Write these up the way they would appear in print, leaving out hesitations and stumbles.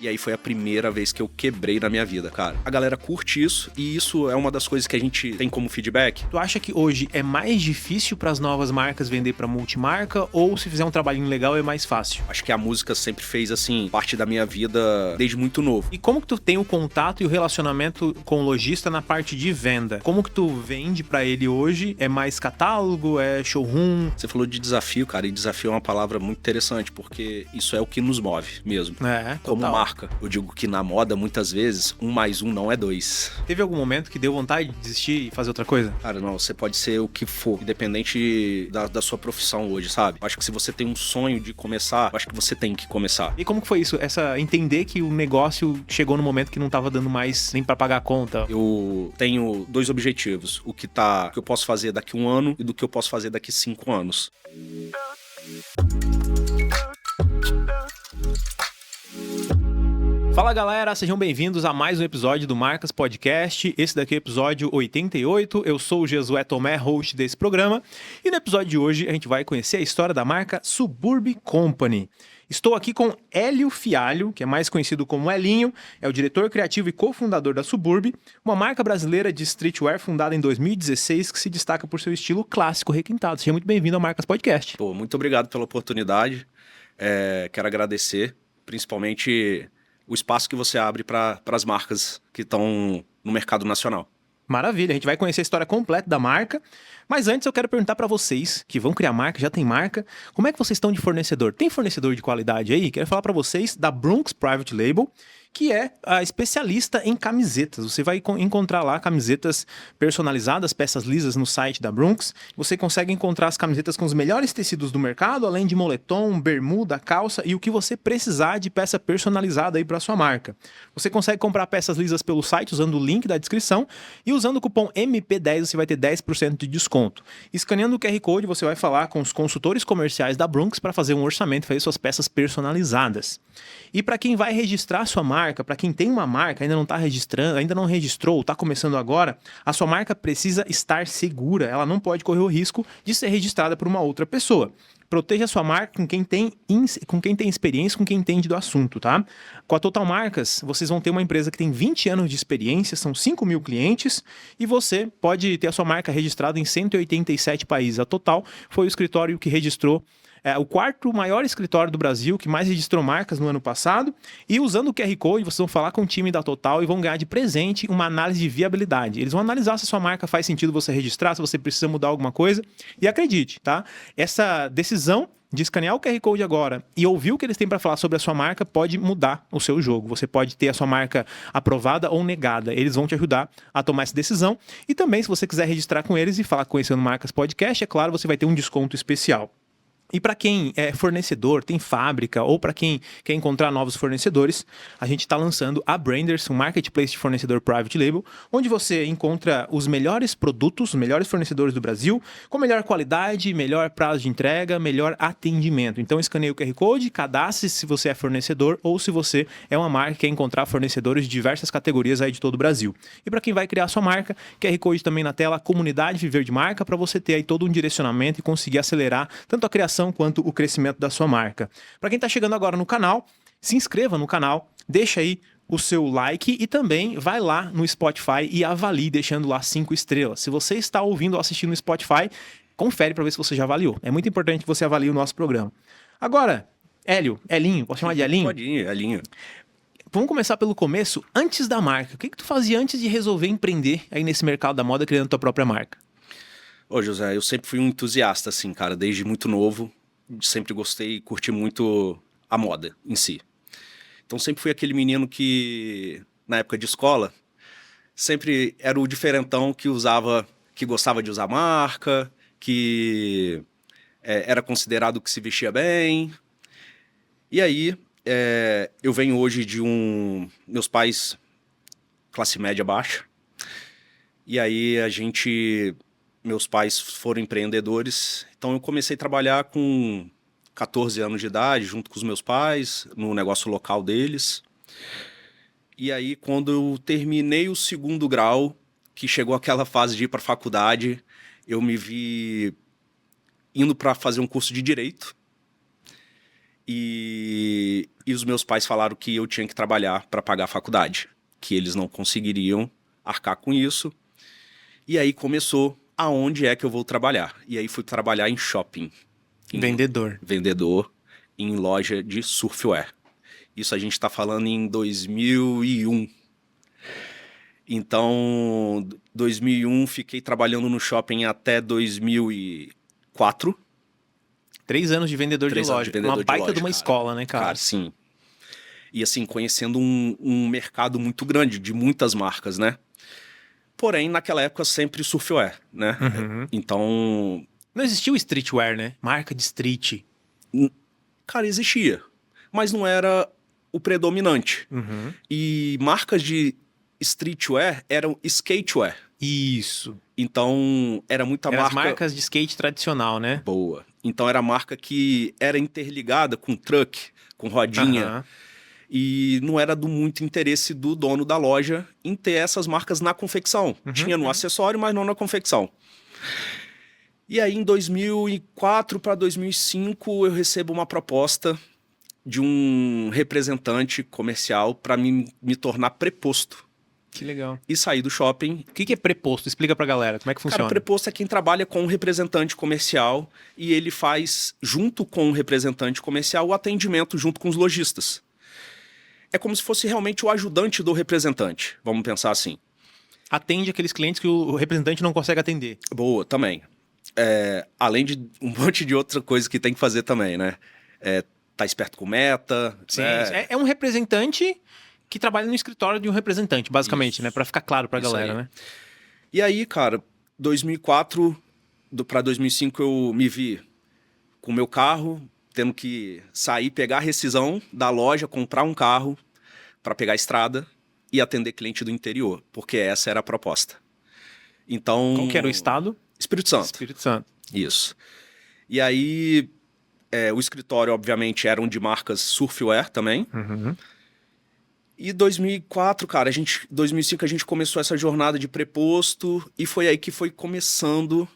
E aí foi a primeira vez que eu quebrei na minha vida, cara. A galera curte isso e isso é uma das coisas que a gente tem como feedback. Tu acha que hoje é mais difícil para as novas marcas vender para multimarca ou se fizer um trabalhinho legal é mais fácil? Acho que a música sempre fez, assim, parte da minha vida desde muito novo. E como que tu tem o contato e o relacionamento com o lojista na parte de venda? Como que tu vende para ele hoje? É mais catálogo? É showroom? Você falou de desafio, cara, e desafio é uma palavra muito interessante, porque isso é o que nos move mesmo. Como marca. Eu digo que na moda, muitas vezes, 1 mais 1 não é 2. Teve algum momento que deu vontade de desistir e fazer outra coisa? Cara, não, você pode ser o que for, independente da sua profissão hoje, sabe? Acho que se você tem um sonho de começar, acho que você tem que começar. E como que foi isso? Entender que o negócio chegou no momento que não tava dando mais nem pra pagar a conta? Eu tenho 2 objetivos, o que eu posso fazer daqui 1 ano e do que eu posso fazer daqui 5 anos. Fala galera, sejam bem-vindos a mais um episódio do Marcas Podcast. Esse daqui é o episódio 88. Eu sou o Jesué Tomé, host desse programa. E no episódio de hoje a gente vai conhecer a história da marca Suburb Company. Estou aqui com Hélio Fialho, que é mais conhecido como Elinho, é o diretor criativo e cofundador da Suburb, uma marca brasileira de streetwear fundada em 2016 que se destaca por seu estilo clássico requintado. Seja muito bem-vindo ao Marcas Podcast. Pô, muito obrigado pela oportunidade. Quero agradecer, principalmente o espaço que você abre para as marcas que estão no mercado nacional. Maravilha, a gente vai conhecer a história completa da marca, mas antes eu quero perguntar para vocês que vão criar marca, já tem marca, como é que vocês estão de fornecedor? Tem fornecedor de qualidade aí? Quero falar para vocês da Brunx Private Label, que é a especialista em camisetas. Você vai encontrar lá camisetas personalizadas, peças lisas no site da Brunx. Você consegue encontrar as camisetas com os melhores tecidos do mercado, além de moletom, bermuda, calça e o que você precisar de peça personalizada aí para sua marca. Você consegue comprar peças lisas pelo site usando o link da descrição e usando o cupom MP10 você vai ter 10% de desconto. Escaneando o QR Code você vai falar com os consultores comerciais da Brunx para fazer um orçamento e fazer suas peças personalizadas. E para quem vai registrar sua marca, para quem tem uma marca, ainda não está registrando, ainda não registrou, está começando agora, a sua marca precisa estar segura. Ela não pode correr o risco de ser registrada por uma outra pessoa. Proteja a sua marca com quem tem experiência, com quem entende do assunto, tá? Com a Total Marcas, vocês vão ter uma empresa que tem 20 anos de experiência, são 5 mil clientes, e você pode ter a sua marca registrada em 187 países. A Total foi o escritório que registrou o quarto maior escritório do Brasil, que mais registrou marcas no ano passado. E usando o QR Code, vocês vão falar com o time da Total e vão ganhar de presente uma análise de viabilidade. Eles vão analisar se a sua marca faz sentido você registrar, se você precisa mudar alguma coisa. E acredite, tá? Essa decisão de escanear o QR Code agora e ouvir o que eles têm para falar sobre a sua marca pode mudar o seu jogo. Você pode ter a sua marca aprovada ou negada. Eles vão te ajudar a tomar essa decisão. E também, se você quiser registrar com eles e falar Conhecendo Marcas Podcast, é claro, você vai ter um desconto especial. E para quem é fornecedor, tem fábrica, ou para quem quer encontrar novos fornecedores, a gente está lançando a Branders, um marketplace de fornecedor private label, onde você encontra os melhores produtos, os melhores fornecedores do Brasil, com melhor qualidade, melhor prazo de entrega, melhor atendimento. Então escaneie o QR Code, cadastre se você é fornecedor ou se você é uma marca que quer encontrar fornecedores de diversas categorias aí de todo o Brasil. E para quem vai criar sua marca, QR Code também na tela, comunidade Viver de Marca, para você ter aí todo um direcionamento e conseguir acelerar tanto a criação quanto o crescimento da sua marca. Para quem está chegando agora no canal, se inscreva no canal, deixa aí o seu like e também vai lá no Spotify e avalie deixando lá 5 estrelas. Se você está ouvindo ou assistindo no Spotify, confere para ver se você já avaliou. É muito importante que você avalie o nosso programa. Agora, Elinho, posso chamar de Elinho? Pode ir, Elinho. Vamos começar pelo começo, antes da marca. O que tu fazia antes de resolver empreender aí nesse mercado da moda, criando tua própria marca? Ô, José, eu sempre fui um entusiasta, assim, cara, desde muito novo. Sempre gostei e curti muito a moda em si. Então sempre fui aquele menino que, na época de escola, sempre era o diferentão que gostava de usar marca, que era considerado que se vestia bem. E aí, eu venho hoje de meus pais, classe média baixa, e aí meus pais foram empreendedores, então eu comecei a trabalhar com 14 anos de idade, junto com os meus pais, no negócio local deles. E aí, quando eu terminei o 2º grau, que chegou aquela fase de ir para a faculdade, eu me vi indo para fazer um curso de Direito. E os meus pais falaram que eu tinha que trabalhar para pagar a faculdade, que eles não conseguiriam arcar com isso. E aí começou aonde é que eu vou trabalhar. E aí fui trabalhar em shopping. Vendedor. Vendedor em loja de surfwear. Isso a gente está falando em 2001. Então, 2001 fiquei trabalhando no shopping até 2004. 3 anos de vendedor de 3 anos loja. de vendedor Uma de baita loja, de uma cara. escola, né, cara? Cara, sim. E assim, conhecendo um mercado muito grande, de muitas marcas, né? Porém, naquela época, sempre surfwear, né? Uhum. Então, Não existia o streetwear, né? Marca de street. cara, existia. Mas não era o predominante. Uhum. E marcas de streetwear eram skatewear. Isso. Então, era muita Eram as marca marcas de skate tradicional, né? boa. Então, era marca que era interligada com truck, com rodinha. Aham. E não era do muito interesse do dono da loja em ter essas marcas na confecção. Tinha no acessório, mas não na confecção. E aí, em 2004 para 2005, eu recebo uma proposta de um representante comercial para me tornar preposto Que legal. e sair do shopping. O que é preposto? Explica pra galera como é que Cara, funciona. preposto é quem trabalha com um representante comercial e ele faz, junto com o representante comercial, o atendimento junto com os lojistas. É como se fosse realmente o ajudante do representante, vamos pensar assim. Atende aqueles clientes que o representante não consegue atender. Boa, também. Além de um monte de outra coisa que tem que fazer também, né? Tá esperto com meta. Sim, né? é um representante que trabalha no escritório de um representante, basicamente, Isso. né? Pra ficar claro pra Isso galera, aí. né? E aí, cara, 2004 para 2005 eu me vi com o meu carro, tendo que sair, pegar a rescisão da loja, comprar um carro para pegar a estrada e atender cliente do interior, porque essa era a proposta. Então, Qual que era o estado? Espírito Santo. Espírito Santo. Isso. E aí, o escritório, obviamente, eram de marcas surfwear também. Uhum. E 2004, cara, 2005 a gente começou essa jornada de preposto e foi aí que foi começando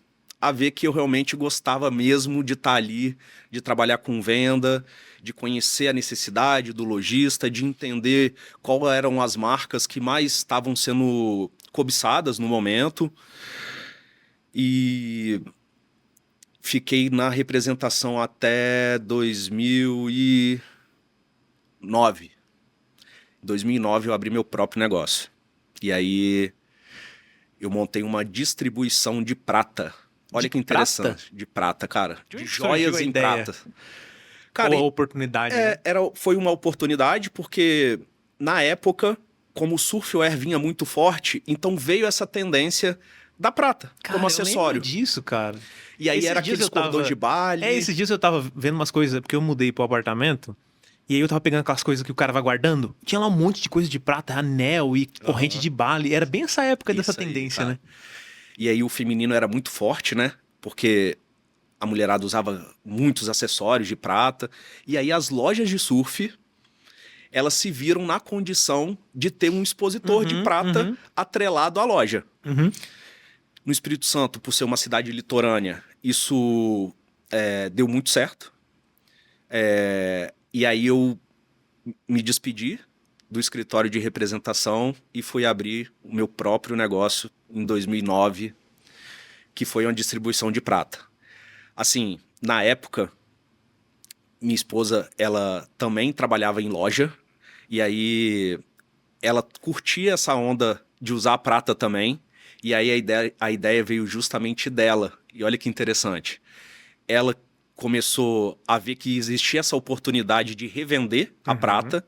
a ver que eu realmente gostava mesmo de estar ali, de trabalhar com venda, de conhecer a necessidade do lojista, de entender quais eram as marcas que mais estavam sendo cobiçadas no momento. E fiquei na representação até 2009. Em 2009 eu abri meu próprio negócio. E aí eu montei uma distribuição de prata. Olha que interessante. De prata, cara. De De onde joias surgiu a em ideia? prata. Cara, Ou a oportunidade, né? foi uma oportunidade porque na época, como o surfwear vinha muito forte, então veio essa tendência da prata Cara, como eu acessório. lembro disso, cara. E aí Esses era dias aqueles eu tava- cordões de baile. Esses dias eu tava vendo umas coisas, porque eu mudei pro apartamento, e aí eu tava pegando aquelas coisas que o cara vai guardando. Tinha lá um monte de coisa de prata, anel e corrente de bale. Era bem essa época dessa Isso aí, tendência, cara. né? E aí o feminino era muito forte, né? Porque a mulherada usava muitos acessórios de prata. E aí as lojas de surf, elas se viram na condição de ter um expositor de prata atrelado à loja. Uhum. No Espírito Santo, por ser uma cidade litorânea, isso deu muito certo. E aí eu me despedi do escritório de representação e fui abrir o meu próprio negócio em 2009, que foi uma distribuição de prata. Assim, na época, minha esposa, ela também trabalhava em loja, e aí ela curtia essa onda de usar a prata também, e aí a ideia veio justamente dela. E olha que interessante. Ela começou a ver que existia essa oportunidade de revender a prata.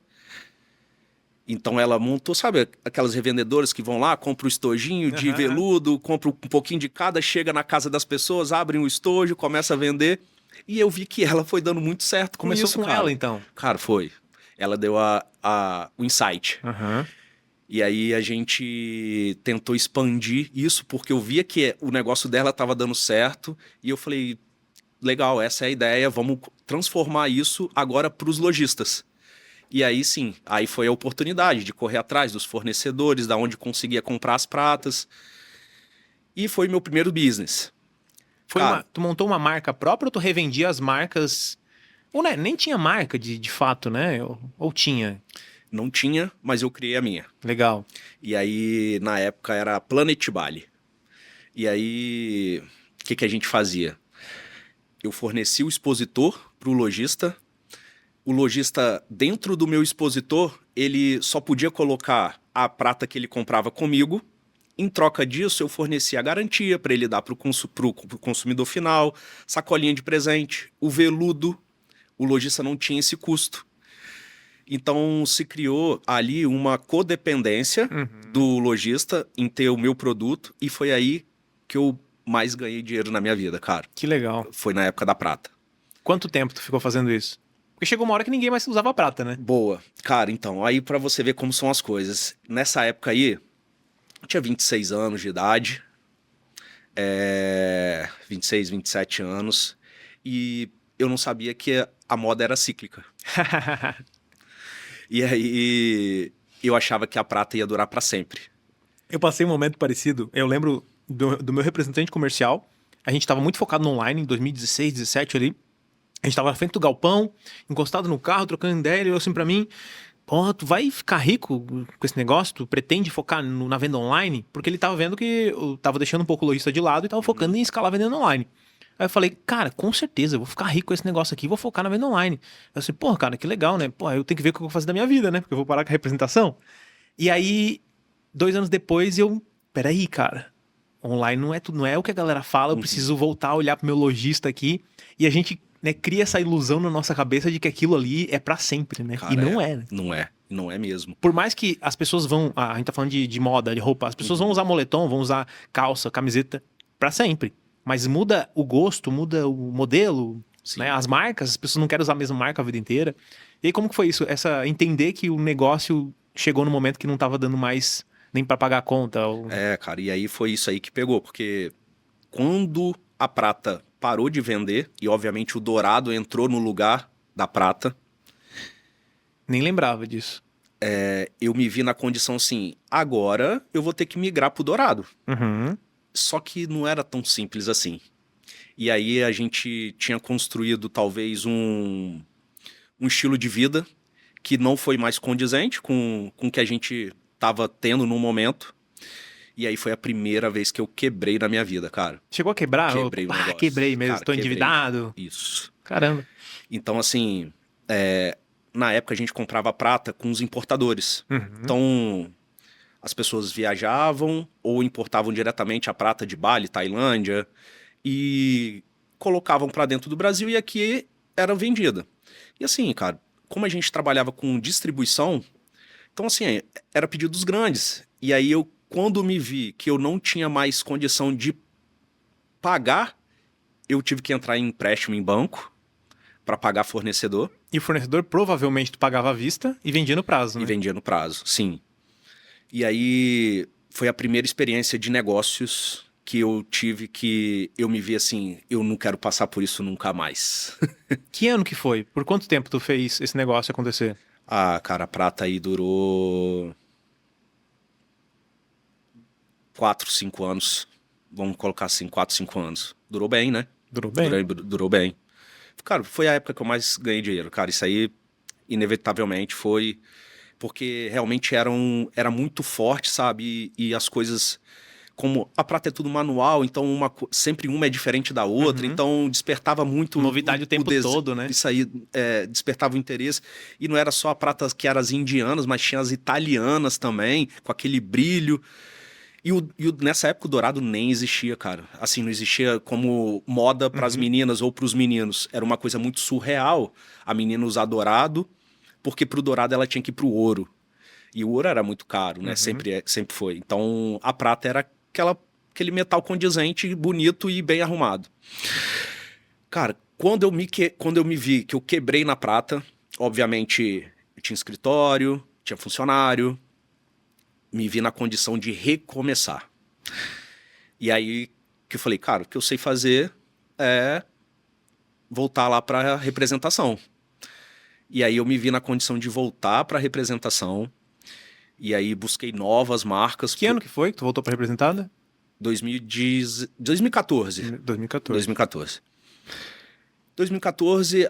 Então ela montou, sabe, aquelas revendedoras que vão lá, compram o estojinho de veludo, compram um pouquinho de cada, chega na casa das pessoas, abrem o estojo, começa a vender. E eu vi que ela foi dando muito certo com Começou isso, com cara. ela, então. Cara, foi. Ela deu o insight. Aham. E aí a gente tentou expandir isso, porque eu via que o negócio dela estava dando certo. E eu falei, legal, essa é a ideia, vamos transformar isso agora para os lojistas. E aí sim, aí foi a oportunidade de correr atrás dos fornecedores, da onde conseguia comprar as pratas. E foi meu primeiro business. Cara, Tu montou uma marca própria ou tu revendia as marcas Ou né, nem tinha marca de fato, né? Ou tinha? Não tinha, mas eu criei a minha. Legal. E aí, na época, era Planet Bali. E aí, o que a gente fazia? Eu fornecia o expositor para o lojista. O lojista, dentro do meu expositor, ele só podia colocar a prata que ele comprava comigo. Em troca disso, eu fornecia a garantia para ele dar para o consumidor final, sacolinha de presente, o veludo. O lojista não tinha esse custo. Então, se criou ali uma codependência do lojista em ter o meu produto, e foi aí que eu mais ganhei dinheiro na minha vida, cara. Que legal. Foi na época da prata. Quanto tempo tu ficou fazendo isso? Porque chegou uma hora que ninguém mais usava prata, né? Boa. Cara, então, aí pra você ver como são as coisas. Nessa época aí, eu tinha 26 anos de idade, 26, 27 anos, e eu não sabia que a moda era cíclica. E aí eu achava que a prata ia durar pra sempre. Eu passei um momento parecido. Eu lembro do meu representante comercial. A gente estava muito focado no online em 2016, 2017 ali. A gente estava na frente do galpão, encostado no carro, trocando ideia. Ele olhou assim pra mim: pô, tu vai ficar rico com esse negócio? Tu pretende focar na venda online? Porque ele tava vendo que eu tava deixando um pouco o lojista de lado e tava focando em escalar vendendo online. Aí eu falei, cara, com certeza, eu vou ficar rico com esse negócio aqui, vou focar na venda online. Eu assim, porra, cara, que legal, né? Pô, eu tenho que ver o que eu vou fazer da minha vida, né? Porque eu vou parar com a representação. E aí, 2 anos depois, peraí, cara, online não é tudo, não é o que a galera fala, eu preciso voltar a olhar pro meu lojista aqui. E a gente, né, cria essa ilusão na nossa cabeça de que aquilo ali é pra sempre, né? Cara, e não é, né? Não é mesmo. Por mais que as pessoas vão, a gente tá falando de moda, de roupa, as pessoas vão usar moletom, vão usar calça, camiseta pra sempre. Mas muda o gosto, muda o modelo, né? As marcas, as pessoas não querem usar a mesma marca a vida inteira. E aí como que foi isso? Entender que o negócio chegou no momento que não tava dando mais nem pra pagar a conta. Cara, e aí foi isso aí que pegou, porque quando a prata parou de vender, e obviamente o dourado entrou no lugar da prata, Nem lembrava disso. eu me vi na condição assim, agora eu vou ter que migrar pro dourado. Uhum. Só que não era tão simples assim. E aí a gente tinha construído talvez um estilo de vida que não foi mais condizente com o que a gente estava tendo no momento. E aí foi a primeira vez que eu quebrei na minha vida, cara. Chegou a quebrar? Quebrei o negócio. Quebrei mesmo, Cara, tô quebrei. endividado. Isso. Caramba. Então, assim, na época a gente comprava prata com os importadores. Uhum. Então, as pessoas viajavam ou importavam diretamente a prata de Bali, Tailândia, e colocavam para dentro do Brasil e aqui era vendida. E assim, cara, como a gente trabalhava com distribuição, então assim, era pedidos grandes. E aí eu, quando me vi que eu não tinha mais condição de pagar, eu tive que entrar em empréstimo em banco para pagar fornecedor. E o fornecedor provavelmente tu pagava à vista e vendia no prazo, né? E vendia no prazo, sim. E aí foi a primeira experiência de negócios que eu tive que eu me vi assim, eu não quero passar por isso nunca mais. Que ano que foi? Por quanto tempo tu fez esse negócio acontecer? Ah, cara, a prata aí durou 4, 5 anos. Vamos colocar assim, 4, 5 anos. Durou bem, né? Durou bem. Durou bem. Cara, foi a época que eu mais ganhei dinheiro. Cara, isso aí, inevitavelmente, foi... Porque realmente era muito forte, sabe? E as coisas... Como a prata é tudo manual, então sempre uma é diferente da outra. Então despertava muito... Novidade o tempo todo, né? Isso aí despertava o interesse. E não era só a prata que eram as indianas, mas tinha as italianas também, com aquele brilho... nessa época o dourado nem existia, cara. Assim, não existia como moda para as meninas ou para os meninos. Era uma coisa muito surreal a menina usar dourado, porque pro dourado ela tinha que ir pro ouro. E o ouro era muito caro, né? Sempre foi. Então a prata era aquele metal condizente, bonito e bem arrumado. Cara, quando eu me vi que eu quebrei na prata, obviamente eu tinha escritório, tinha funcionário, me vi na condição de recomeçar. E aí que eu falei, cara, o que eu sei fazer é voltar lá para representação. E aí eu me vi na condição de voltar para representação. E aí busquei novas marcas. Que ano que foi que tu voltou para representada? 2014. 2014. 2014,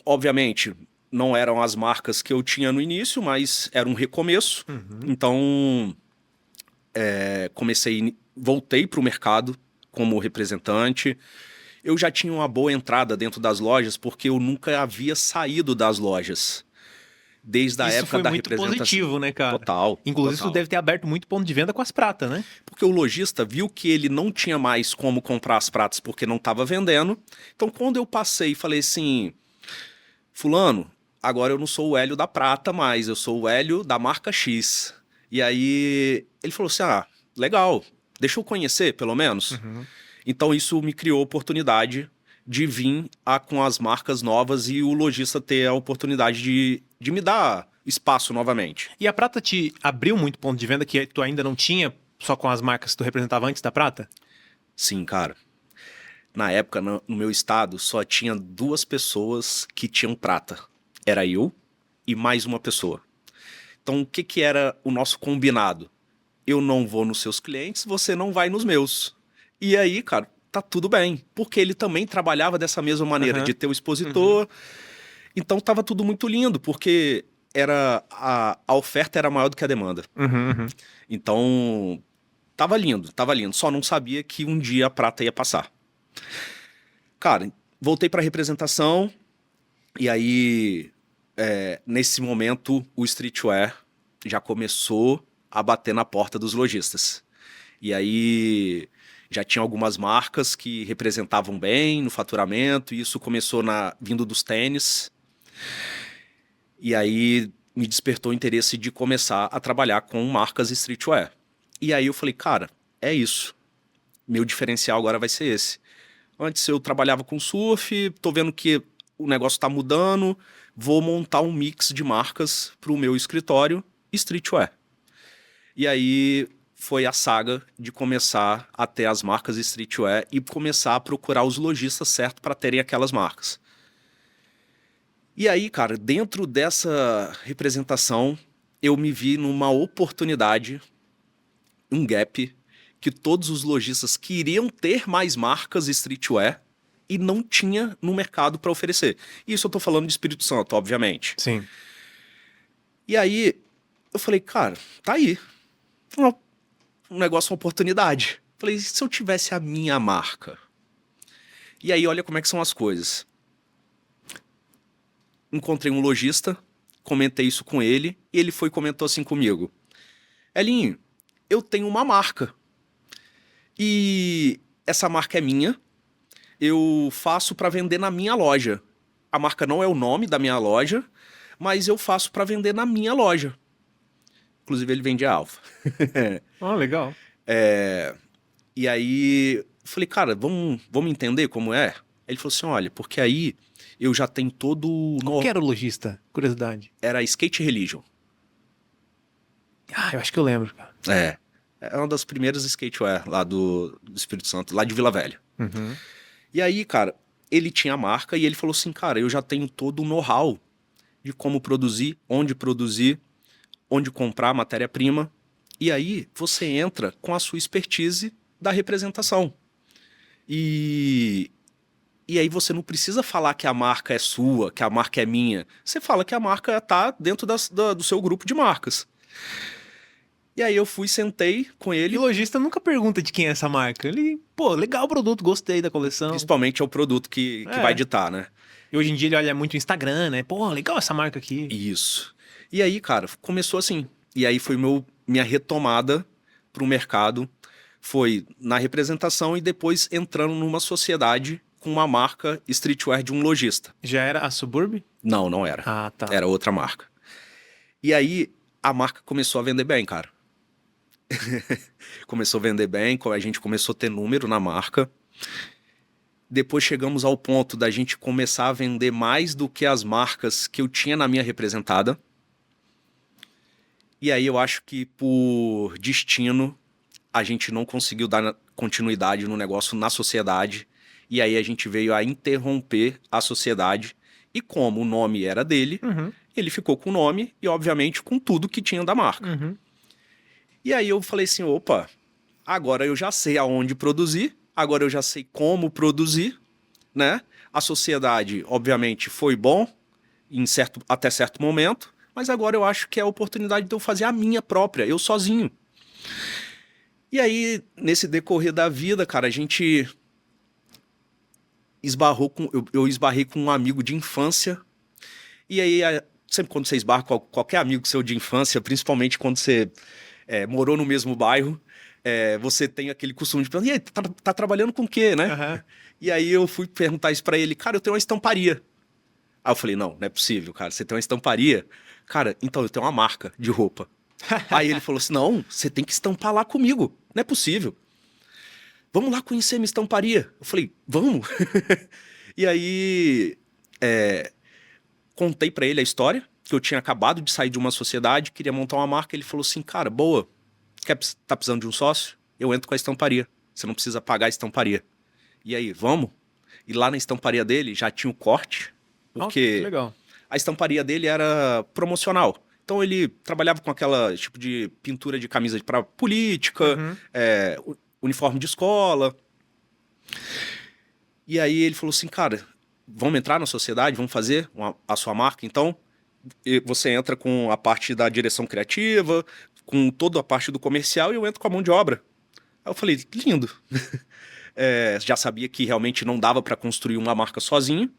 Obviamente, não eram as marcas que eu tinha no início, mas era um recomeço. Então, voltei para o mercado como representante. Eu já tinha uma boa entrada dentro das lojas, porque eu nunca havia saído das lojas. Desde a Isso época foi da muito representação. positivo, né, cara? Total. Inclusive, isso total. deve ter aberto muito ponto de venda com as pratas, né? Porque o lojista viu que ele não tinha mais como comprar as pratas porque não estava vendendo. Então, quando eu passei e falei assim, fulano, agora eu não sou o Hélio da prata mais, eu sou o Hélio da marca X. E aí ele falou assim, legal, deixa eu conhecer pelo menos. Então isso me criou oportunidade de vir com as marcas novas e o lojista ter a oportunidade de me dar espaço novamente. E a prata te abriu muito ponto de venda que tu ainda não tinha, só com as marcas que tu representava antes da prata? Sim, cara. Na época, no meu estado, só tinha 2 pessoas que tinham prata. Era eu e mais uma pessoa. Então, o que era o nosso combinado? Eu não vou nos seus clientes, você não vai nos meus. E aí, cara, tá tudo bem. Porque ele também trabalhava dessa mesma maneira, de ter o expositor. Então, tava tudo muito lindo, porque a oferta era maior do que a demanda. Então, tava lindo, tava lindo. Só não sabia que um dia a prata ia passar. Cara, voltei para representação e aí, nesse momento, o streetwear já começou a bater na porta dos lojistas. E aí já tinha algumas marcas que representavam bem no faturamento, e isso começou vindo dos tênis. E aí me despertou o interesse de começar a trabalhar com marcas streetwear. E aí eu falei, cara, é isso. Meu diferencial agora vai ser esse. Antes eu trabalhava com surf, tô vendo que o negócio tá mudando, vou montar um mix de marcas pro meu escritório streetwear. E aí foi a saga de começar a ter as marcas streetwear e começar a procurar os lojistas certos para terem aquelas marcas. E aí, cara, dentro dessa representação, eu me vi numa oportunidade, um gap, que todos os lojistas queriam ter mais marcas streetwear e não tinha no mercado para oferecer. Isso eu tô falando de Espírito Santo, obviamente. Sim. E aí eu falei, cara, tá aí. Um negócio, uma oportunidade. Falei, se eu tivesse a minha marca? E aí olha como é que são as coisas. Encontrei um lojista, comentei isso com ele, e ele foi e comentou assim comigo. Elinho, eu tenho uma marca. E essa marca é minha, eu faço para vender na minha loja. A marca não é o nome da minha loja, mas eu faço para vender na minha loja. Inclusive ele vende a Alfa. Legal. E aí, eu falei, cara, vamos entender como é? Ele falou assim, olha, porque aí eu já tenho todo... Qual que era o lojista? Curiosidade. Era Skate Religion. Eu acho que eu lembro, cara. É uma das primeiras skatewear lá do Espírito Santo, lá de Vila Velha. E aí, cara, ele tinha a marca e ele falou assim, cara, eu já tenho todo o know-how de como produzir, onde comprar matéria-prima. E aí você entra com a sua expertise da representação. E aí você não precisa falar que a marca é sua, que a marca é minha. Você fala que a marca está dentro do seu grupo de marcas. E aí eu fui, sentei com ele. E o lojista nunca pergunta de quem é essa marca. Ele, pô, legal o produto, gostei da coleção. Principalmente é o produto que vai ditar, né? E hoje em dia ele olha muito o Instagram, né? Pô, legal essa marca aqui. Isso. E aí, cara, começou assim. E aí foi minha retomada para o mercado. Foi na representação e depois entrando numa sociedade com uma marca streetwear de um lojista. Já era a Suburb? Não, não era. Ah, tá. Era outra marca. E aí a marca começou a vender bem, cara. Começou a vender bem, a gente começou a ter número na marca. Depois chegamos ao ponto da gente começar a vender mais do que as marcas que eu tinha na minha representada. E aí eu acho que por destino a gente não conseguiu dar continuidade no negócio na sociedade. E aí a gente veio a interromper a sociedade. E como o nome era dele, ele ficou com o nome e obviamente com tudo que tinha da marca. E aí eu falei assim, opa, agora eu já sei aonde produzir, agora eu já sei como produzir, né? A sociedade, obviamente, foi bom, até certo momento, mas agora eu acho que é a oportunidade de eu fazer a minha própria, eu sozinho. E aí, nesse decorrer da vida, cara, a gente eu esbarrei com um amigo de infância. E aí, sempre quando você esbarra com qualquer amigo seu de infância, principalmente quando você morou no mesmo bairro, você tem aquele costume de perguntar, e aí, tá trabalhando com o quê, né? Aham. E aí eu fui perguntar isso pra ele, cara, eu tenho uma estamparia. Aí eu falei, não é possível, cara, você tem uma estamparia? Cara, então eu tenho uma marca de roupa. Aí ele falou assim, não, você tem que estampar lá comigo, não é possível. Vamos lá conhecer minha estamparia. Eu falei, vamos? E aí, contei pra ele a história, que eu tinha acabado de sair de uma sociedade, queria montar uma marca. Ele falou assim, cara, boa, tá precisando de um sócio? Eu entro com a estamparia. Você não precisa pagar a estamparia. E aí, vamos? E lá na estamparia dele já tinha o corte, Nossa, que porque legal. a estamparia dele era promocional. Então ele trabalhava com aquela tipo de pintura de camisa para política, Uhum. uniforme de escola. E aí ele falou assim, cara, vamos entrar na sociedade, vamos fazer a sua marca, então você entra com a parte da direção criativa, com toda a parte do comercial e eu entro com a mão de obra. Aí eu falei, lindo. Já sabia que realmente não dava para construir uma marca sozinho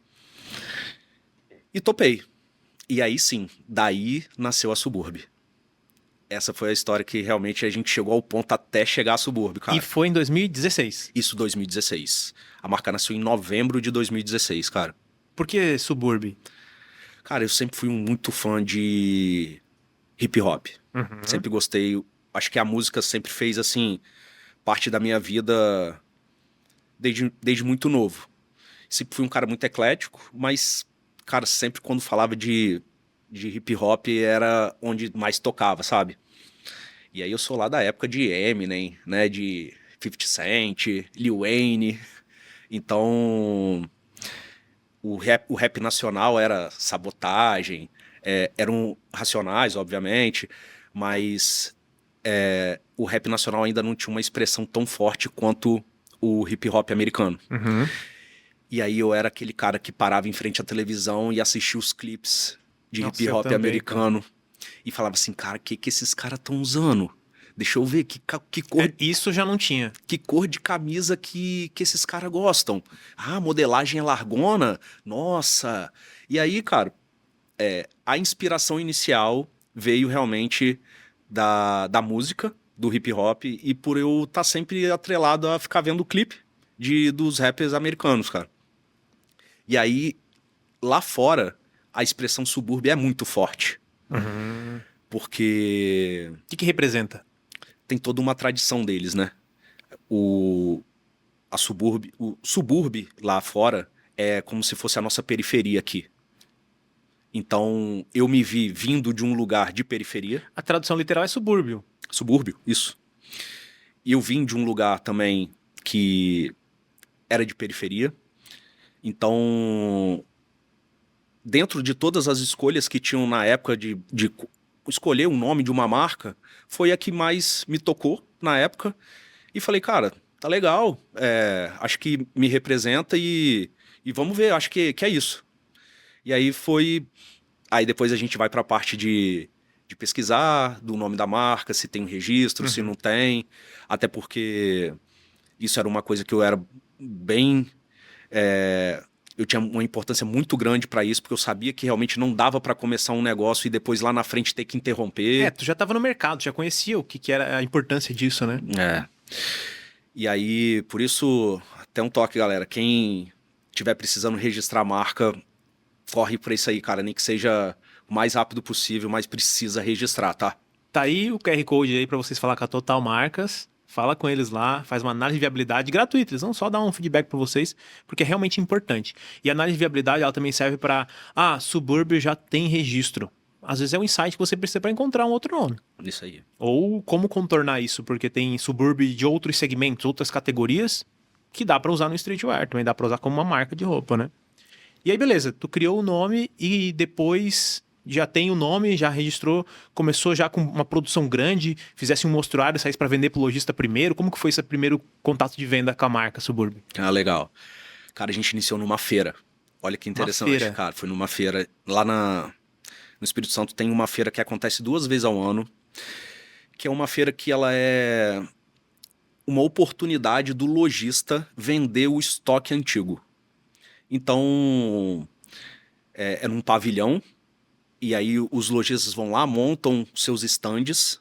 e topei. E aí sim, daí nasceu a Suburb. Essa foi a história que realmente a gente chegou ao ponto até chegar a Suburb, cara. E foi em 2016. Isso 2016. A marca nasceu em novembro de 2016, cara. Por que Suburb? Cara, eu sempre fui muito fã de hip hop. Uhum. Sempre gostei. Acho que a música sempre fez, assim, parte da minha vida desde muito novo. Sempre fui um cara muito eclético, mas, cara, sempre quando falava de hip hop era onde mais tocava, sabe? E aí eu sou lá da época de Eminem, né? De 50 Cent, Lil Wayne. Então, o rap nacional era Sabotagem, eram Racionais, obviamente, mas o rap nacional ainda não tinha uma expressão tão forte quanto o hip hop americano. Uhum. E aí eu era aquele cara que parava em frente à televisão e assistia os clipes de Nossa, hip eu hop também, americano e falava assim, cara, o que esses caras estão usando? Deixa eu ver que cor, Isso já não tinha. que cor de camisa que esses caras gostam. Ah, modelagem é largona? Nossa! E aí, cara, a inspiração inicial veio realmente da música, do hip hop, e por eu estar sempre atrelado a ficar vendo o clipe dos rappers americanos, cara. E aí, lá fora, a expressão subúrbio é muito forte. Uhum. Porque O que representa? tem toda uma tradição deles, né? O subúrbio lá fora é como se fosse a nossa periferia aqui. Então, eu me vi vindo de um lugar de periferia. A tradução literal é subúrbio. Subúrbio, isso. E eu vim de um lugar também que era de periferia. Então, dentro de todas as escolhas que tinham na época de escolher o nome de uma marca, foi a que mais me tocou na época. E falei, cara, tá legal, acho que me representa e vamos ver, acho que é isso. E aí foi. Aí depois a gente vai para a parte de pesquisar do nome da marca, se tem um registro, se não tem. Até porque isso era uma coisa que eu era bem. Eu tinha uma importância muito grande para isso, porque eu sabia que realmente não dava para começar um negócio e depois lá na frente ter que interromper. Tu já estava no mercado, já conhecia o que era a importância disso, né? E aí, por isso, até um toque, galera. Quem tiver precisando registrar a marca, corre pra isso aí, cara. Nem que seja o mais rápido possível, mas precisa registrar, tá? Tá aí o QR Code aí para vocês falar com a Total Marcas. Fala com eles lá, faz uma análise de viabilidade gratuita. Eles vão só dar um feedback para vocês, porque é realmente importante. E a análise de viabilidade, ela também serve para... subúrbio já tem registro. Às vezes é um insight que você precisa para encontrar um outro nome. Isso aí. Ou como contornar isso, porque tem subúrbio de outros segmentos, outras categorias, que dá para usar no streetwear. Também dá para usar como uma marca de roupa, né? E aí, beleza, tu criou o nome e depois já tem o nome, já registrou, começou já com uma produção grande, fizesse um mostruário, saísse para vender pro lojista primeiro. Como que foi esse primeiro contato de venda com a marca Subúrbio? Ah, legal. Cara, a gente iniciou numa feira. Olha que interessante, feira. cara. Foi numa feira lá no Espírito Santo. Tem uma feira que acontece 2 vezes ao ano, que é uma feira que ela é uma oportunidade do lojista vender o estoque antigo. Então, é num pavilhão, e aí os lojistas vão lá, montam seus estandes,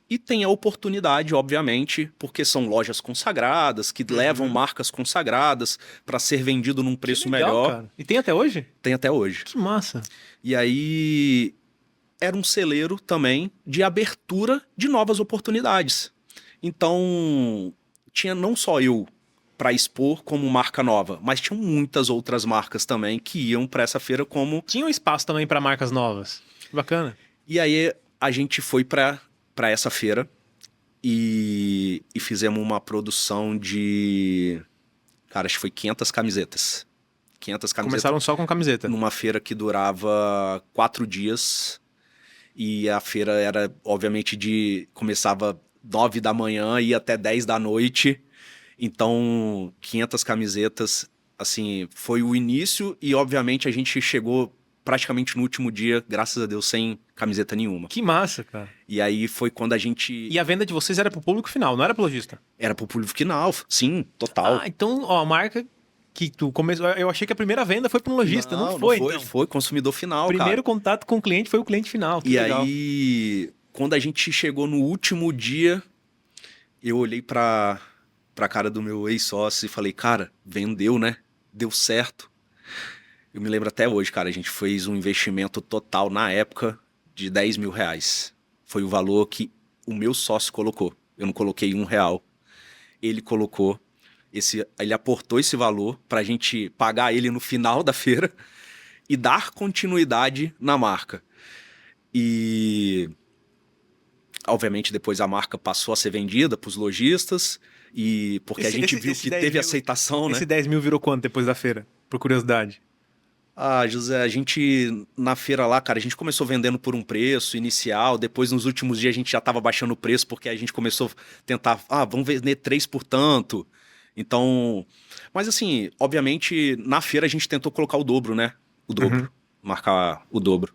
e tem a oportunidade, obviamente, porque são lojas consagradas, que levam marcas consagradas para ser vendido num preço Que legal, melhor. cara. E tem até hoje? Tem até hoje. Que massa. E aí era um celeiro também de abertura de novas oportunidades. Então, tinha não só eu para expor como marca nova, mas tinham muitas outras marcas também que iam para essa feira como... Tinha um espaço também para marcas novas. Que bacana. E aí a gente foi para essa feira e fizemos uma produção de... Cara, acho que foi 500 camisetas. 500 camisetas. Começaram só com camiseta. Numa feira que durava 4 dias. E a feira era, obviamente, começava 9 da manhã e ia até 10 da noite. Então, 500 camisetas, assim, foi o início. E, obviamente, a gente chegou praticamente no último dia, graças a Deus, sem camiseta nenhuma. Que massa, cara. E aí foi quando a gente... E a venda de vocês era pro público final, não era pro lojista? Era pro público final, sim, total. Ah, então, ó, a marca que tu começou... Eu achei que a primeira venda foi pro lojista, não foi, então. Foi consumidor final, Primeiro cara. contato com o cliente foi o cliente final, que E legal. aí, quando a gente chegou no último dia, eu olhei pra cara do meu ex-sócio e falei, cara, vendeu, né? Deu certo. Eu me lembro até hoje, cara, a gente fez um investimento total na época de R$10.000. Foi o valor que o meu sócio colocou. Eu não coloquei R$1. Ele colocou, ele aportou esse valor pra gente pagar ele no final da feira e dar continuidade na marca. E, obviamente, depois a marca passou a ser vendida para os lojistas, e porque a gente viu que teve aceitação, né? Esse 10 mil virou quanto depois da feira? Por curiosidade. Ah, José, a gente, na feira lá, cara, a gente começou vendendo por um preço inicial, depois nos últimos dias a gente já estava baixando o preço, porque a gente começou a tentar, vamos vender 3 por tanto. Então, mas assim, obviamente, na feira a gente tentou colocar o dobro, né? O dobro, marcar o dobro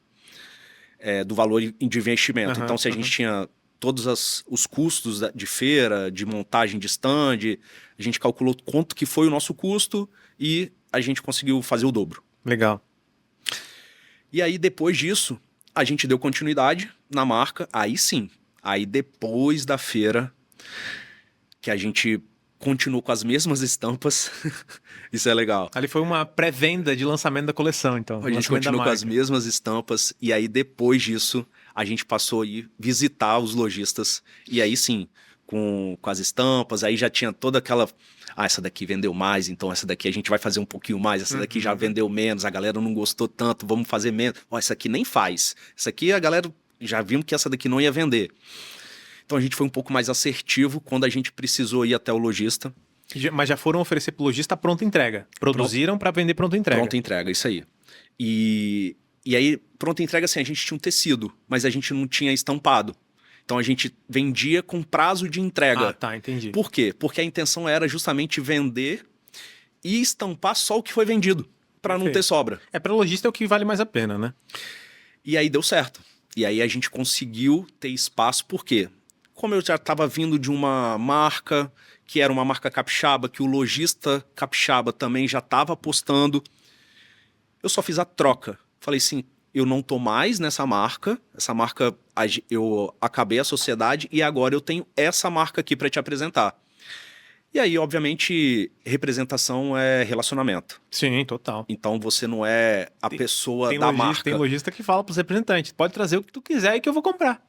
do valor de investimento. Então, se a gente tinha todos os custos de feira, de montagem de stand, a gente calculou quanto que foi o nosso custo e a gente conseguiu fazer o dobro. Legal. E aí, depois disso, a gente deu continuidade na marca. Aí sim, aí depois da feira, que a gente continuou com as mesmas estampas. Isso é legal. Ali foi uma pré-venda de lançamento da coleção, então. A gente continuou com as mesmas estampas. E aí, depois disso, a gente passou a ir visitar os lojistas. E aí sim, com as estampas, aí já tinha toda aquela... essa daqui vendeu mais, então essa daqui a gente vai fazer um pouquinho mais, essa daqui já vendeu menos, a galera não gostou tanto, vamos fazer menos. Essa aqui nem faz. Essa aqui a galera já vimos que essa daqui não ia vender. Então a gente foi um pouco mais assertivo quando a gente precisou ir até o lojista. Mas já foram oferecer pro lojista pronta entrega. Produziram para vender pronta entrega. Pronta entrega, isso aí. E aí, pronta entrega, assim, a gente tinha um tecido, mas a gente não tinha estampado. Então a gente vendia com prazo de entrega. Ah, tá, entendi. Por quê? Porque a intenção era justamente vender e estampar só o que foi vendido, para não ter sobra. Para lojista é o que vale mais a pena, né? E aí deu certo. E aí a gente conseguiu ter espaço, por quê? Como eu já estava vindo de uma marca, que era uma marca capixaba, que o lojista capixaba também já estava apostando, eu só fiz a troca. Falei assim, eu não tô mais nessa marca, essa marca eu acabei a sociedade e agora eu tenho essa marca aqui para te apresentar. E aí, obviamente, representação é relacionamento. Sim, total. Então você não é a pessoa da marca. Tem lojista que fala pros representantes, pode trazer o que tu quiser e que eu vou comprar.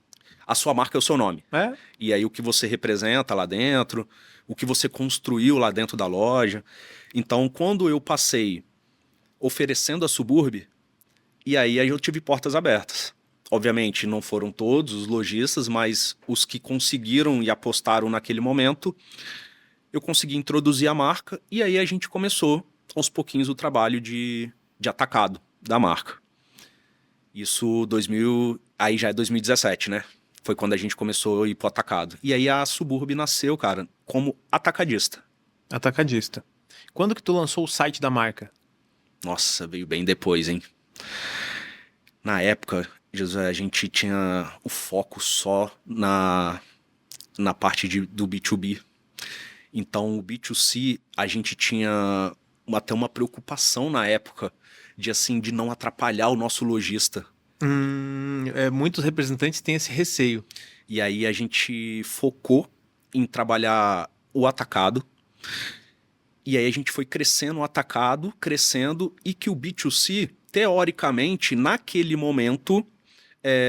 A sua marca é o seu nome. É. E aí o que você representa lá dentro, o que você construiu lá dentro da loja. Então, quando eu passei oferecendo a Suburb, e aí eu tive portas abertas. Obviamente, não foram todos os lojistas, mas os que conseguiram e apostaram naquele momento, eu consegui introduzir a marca e aí a gente começou, aos pouquinhos, o trabalho de atacado da marca. Isso aí já é 2017, né? Foi quando a gente começou a ir pro atacado. E aí a Suburb nasceu, cara, como atacadista. Atacadista. Quando que tu lançou o site da marca? Nossa, veio bem depois, hein? Na época, José, a gente tinha o foco só na parte do B2B. Então, o B2C, a gente tinha até uma preocupação na época de, assim, de não atrapalhar o nosso lojista. Muitos representantes têm esse receio. E aí a gente focou em trabalhar o atacado. E aí a gente foi crescendo o atacado, crescendo, e que o B2C, teoricamente, naquele momento,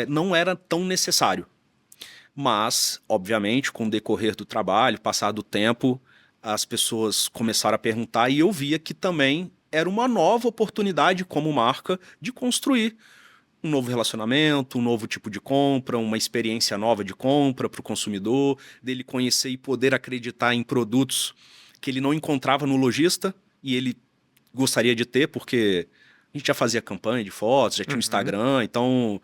não era tão necessário. Mas, obviamente, com o decorrer do trabalho, passar do tempo, as pessoas começaram a perguntar e eu via que também era uma nova oportunidade como marca de construir um novo relacionamento, um novo tipo de compra, uma experiência nova de compra para o consumidor, dele conhecer e poder acreditar em produtos que ele não encontrava no lojista e ele gostaria de ter, porque a gente já fazia campanha de fotos, já tinha um Instagram, então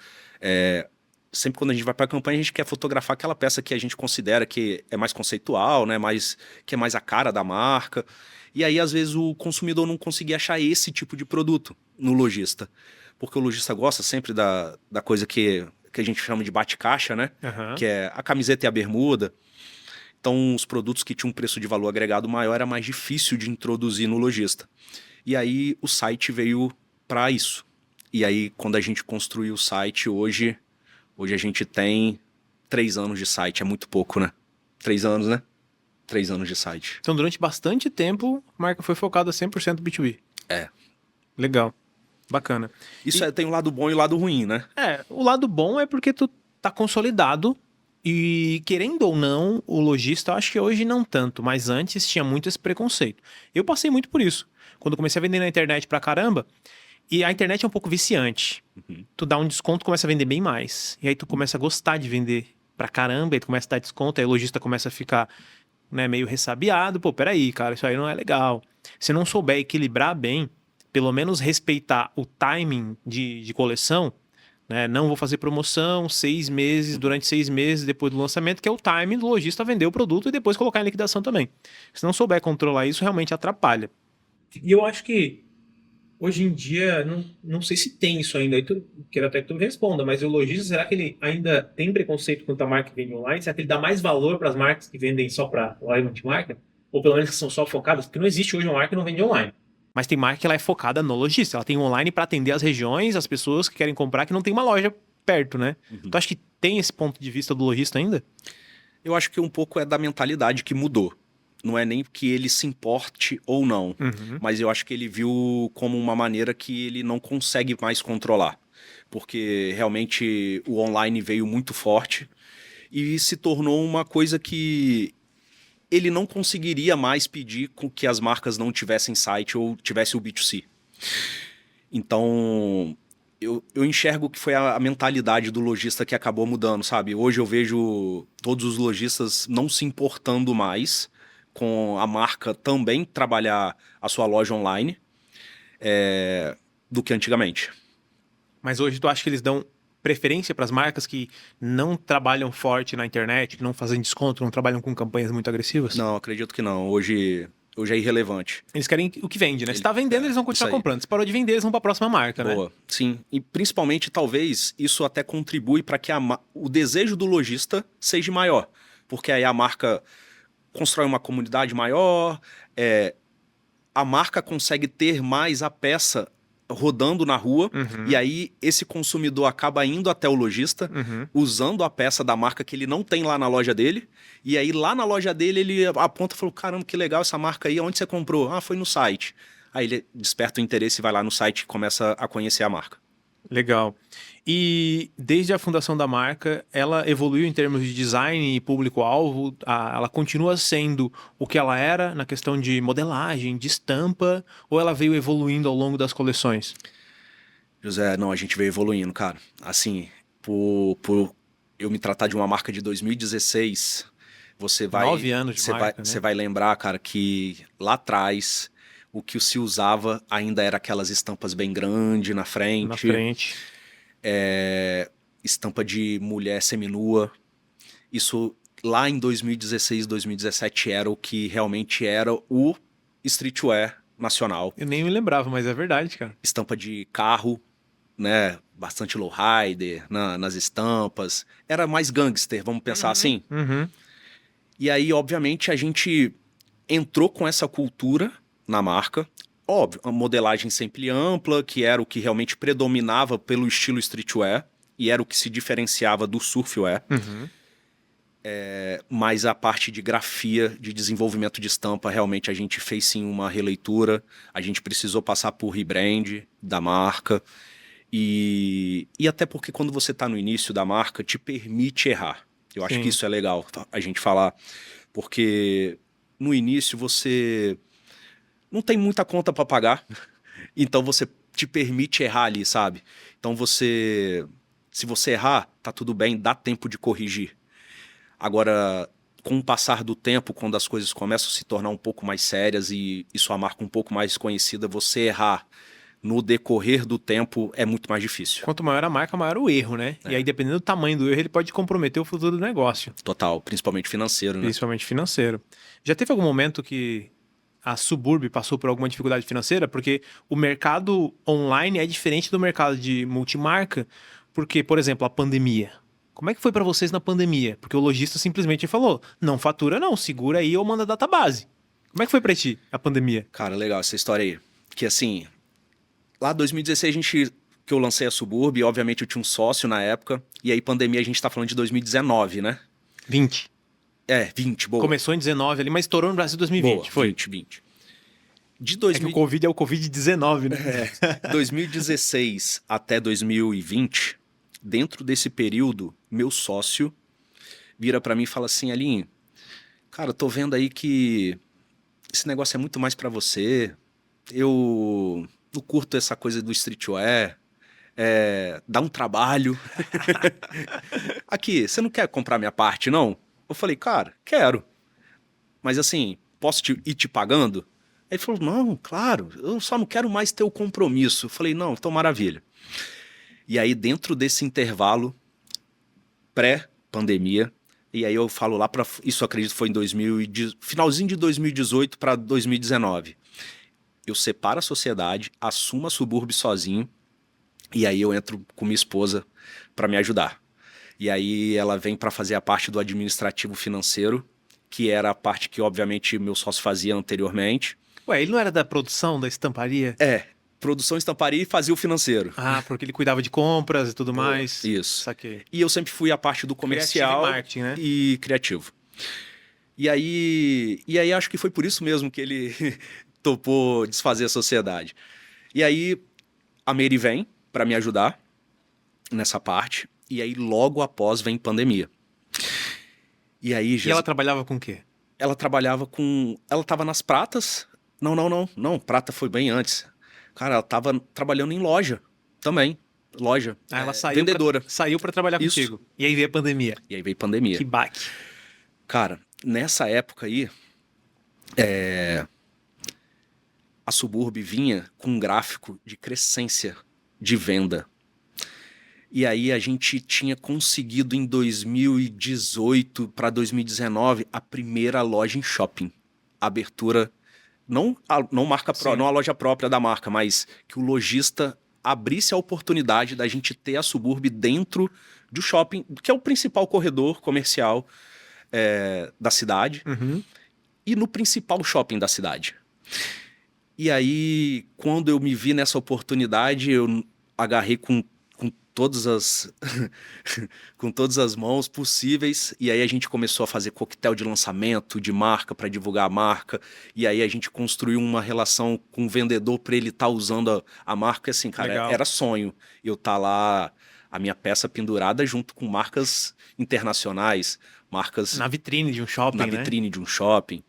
sempre quando a gente vai para a campanha a gente quer fotografar aquela peça que a gente considera que é mais conceitual, né, que é mais a cara da marca. E aí às vezes o consumidor não conseguia achar esse tipo de produto no lojista, porque o lojista gosta sempre da coisa que a gente chama de bate-caixa, né? Aham. Que é a camiseta e a bermuda. Então, os produtos que tinham um preço de valor agregado maior era mais difícil de introduzir no lojista. E aí, o site veio para isso. E aí, quando a gente construiu o site, hoje a gente tem 3 anos de site. É muito pouco, né? 3 anos, né? 3 anos de site. Então, durante bastante tempo, a marca foi focada 100% B2B. É. Legal. Bacana. Isso tem um lado bom e um lado ruim, né? O lado bom é porque tu tá consolidado e, querendo ou não, o lojista, eu acho que hoje não tanto, mas antes tinha muito esse preconceito. Eu passei muito por isso. Quando eu comecei a vender na internet pra caramba, e a internet é um pouco viciante. Tu dá um desconto, começa a vender bem mais. E aí tu começa a gostar de vender pra caramba, aí tu começa a dar desconto, aí o lojista começa a ficar, né, meio ressabiado. Pô, peraí, cara, isso aí não é legal. Se não souber equilibrar bem, pelo menos respeitar o timing de coleção, né? Não vou fazer promoção 6 meses, durante 6 meses depois do lançamento, que é o timing do lojista vender o produto e depois colocar em liquidação também. Se não souber controlar isso, realmente atrapalha. E eu acho que hoje em dia, não sei se tem isso ainda, aí quero até que tu me responda, mas o lojista, será que ele ainda tem preconceito quanto à marca que vende online? Será que ele dá mais valor para as marcas que vendem só para live multimarca? Ou pelo menos que são só focadas? Porque não existe hoje uma marca que não vende online. Mas tem marca que ela é focada no lojista. Ela tem online para atender as regiões, as pessoas que querem comprar, que não tem uma loja perto, né? Tu acha que tem esse ponto de vista do lojista ainda? Eu acho que um pouco é da mentalidade que mudou. Não é nem que ele se importe ou não, mas eu acho que ele viu como uma maneira que ele não consegue mais controlar. Porque realmente o online veio muito forte e se tornou uma coisa que ele não conseguiria mais pedir com que as marcas não tivessem site ou tivesse o B2C. Então, eu enxergo que foi a mentalidade do lojista que acabou mudando, sabe? Hoje eu vejo todos os lojistas não se importando mais com a marca também trabalhar a sua loja online do que antigamente. Mas hoje tu acha que eles dão preferência para as marcas que não trabalham forte na internet, que não fazem desconto, não trabalham com campanhas muito agressivas? Não, acredito que não. Hoje é irrelevante. Eles querem o que vende, né? Se tá vendendo, eles vão continuar comprando. Se parou de vender, eles vão para a próxima marca, né? Boa, sim. E principalmente, talvez, isso até contribui para que o desejo do lojista seja maior. Porque aí a marca constrói uma comunidade maior, a marca consegue ter mais a peça rodando na rua, e aí esse consumidor acaba indo até o lojista, usando a peça da marca que ele não tem lá na loja dele, e aí lá na loja dele ele aponta e fala, caramba, que legal essa marca aí, onde você comprou? Ah, foi no site. Aí ele desperta o interesse, vai lá no site e começa a conhecer a marca. Legal. E desde a fundação da marca, ela evoluiu em termos de design e público-alvo? Ela continua sendo o que ela era na questão de modelagem, de estampa, ou ela veio evoluindo ao longo das coleções? José, não, a gente veio evoluindo, cara. Assim, por eu me tratar de uma marca de 2016, você vai... 9 anos de marca, né? Você vai lembrar, cara, que lá atrás o que se usava ainda era aquelas estampas bem grandes na frente. Na frente. Estampa de mulher seminua. Isso lá em 2016, 2017 era o que realmente era o streetwear nacional. Eu nem me lembrava, mas é verdade, cara. Estampa de carro, né? Bastante lowrider nas estampas. Era mais gangster, vamos pensar assim. Uhum. E aí, obviamente, a gente entrou com essa cultura na marca. Óbvio, a modelagem sempre ampla, que era o que realmente predominava pelo estilo streetwear e era o que se diferenciava do surfwear. Uhum. Mas a parte de grafia, de desenvolvimento de estampa, realmente a gente fez sim uma releitura. A gente precisou passar por rebrand da marca. E até porque quando você está no início da marca, te permite errar. Eu acho Sim. que isso é legal a gente falar. Porque no início você não tem muita conta para pagar. Então você te permite errar ali, sabe? Então se você errar, tá tudo bem, dá tempo de corrigir. Agora, com o passar do tempo, quando as coisas começam a se tornar um pouco mais sérias e sua marca um pouco mais conhecida, você errar no decorrer do tempo é muito mais difícil. Quanto maior a marca, maior o erro, né? E aí, dependendo do tamanho do erro, ele pode comprometer o futuro do negócio. Total, principalmente financeiro, né? Principalmente financeiro. Já teve algum momento que a Suburb passou por alguma dificuldade financeira? Porque o mercado online é diferente do mercado de multimarca. Porque, por exemplo, a pandemia. Como é que foi pra vocês na pandemia? Porque o lojista simplesmente falou, não fatura não, segura aí ou manda database. Como é que foi pra ti a pandemia? Cara, legal essa história aí. Que assim, lá em 2016 que eu lancei a Suburb, obviamente eu tinha um sócio na época, e aí pandemia a gente tá falando de 2019, né? 20. 20, boa. Começou em 19 ali, mas estourou no Brasil em 2020. Boa, Foi. 20. De É que 2000, o Covid é o Covid-19, né? 2016 até 2020, dentro desse período, meu sócio vira pra mim e fala assim, Alinho, cara, eu tô vendo aí que esse negócio é muito mais pra você, eu não curto essa coisa do streetwear, dá um trabalho. Aqui, você não quer comprar minha parte, não? Eu falei, cara, quero. Mas assim, posso ir te pagando? Ele falou, não, claro, eu só não quero mais ter o compromisso. Eu falei, não, então maravilha. E aí, dentro desse intervalo, pré-pandemia, e aí eu falo lá para isso, acredito, foi em finalzinho de 2018 para 2019. Eu separo a sociedade, assumo a Suburb sozinho, e aí eu entro com minha esposa para me ajudar. E aí ela vem para fazer a parte do administrativo financeiro, que era a parte que, obviamente, meu sócio fazia anteriormente. Ué, ele não era da produção, da estamparia? Produção, estamparia e fazia o financeiro. Ah, porque ele cuidava de compras e tudo mais. Isso. Saquei. E eu sempre fui a parte do comercial Criativo e marketing, né? e criativo. E aí acho que foi por isso mesmo que ele topou desfazer a sociedade. E aí a Mary vem para me ajudar nessa parte. E aí logo após vem pandemia. E aí E ela trabalhava com o quê? ela trabalhava com... Ela tava nas pratas. Não, prata foi bem antes. Cara, ela tava trabalhando em loja também. Loja. Ah, ela saiu vendedora. Saiu pra trabalhar Isso. contigo. E aí veio a pandemia. E aí veio pandemia. Que baque. Cara, nessa época aí, a Suburb vinha com um gráfico de crescência de venda. E aí a gente tinha conseguido em 2018 para 2019 a primeira loja em shopping. Abertura, não a loja própria da marca, mas que o lojista abrisse a oportunidade da gente ter a Suburb dentro do shopping, que é o principal corredor comercial da cidade, e no principal shopping da cidade. E aí, quando eu me vi nessa oportunidade, eu agarrei com todas as com todas as mãos possíveis, e aí a gente começou a fazer coquetel de lançamento de marca para divulgar a marca, e aí a gente construiu uma relação com o vendedor para ele estar usando a marca, assim, cara, Legal. era sonho eu estar lá, a minha peça pendurada junto com marcas internacionais, marcas Na vitrine de um shopping, na né? vitrine de um shopping.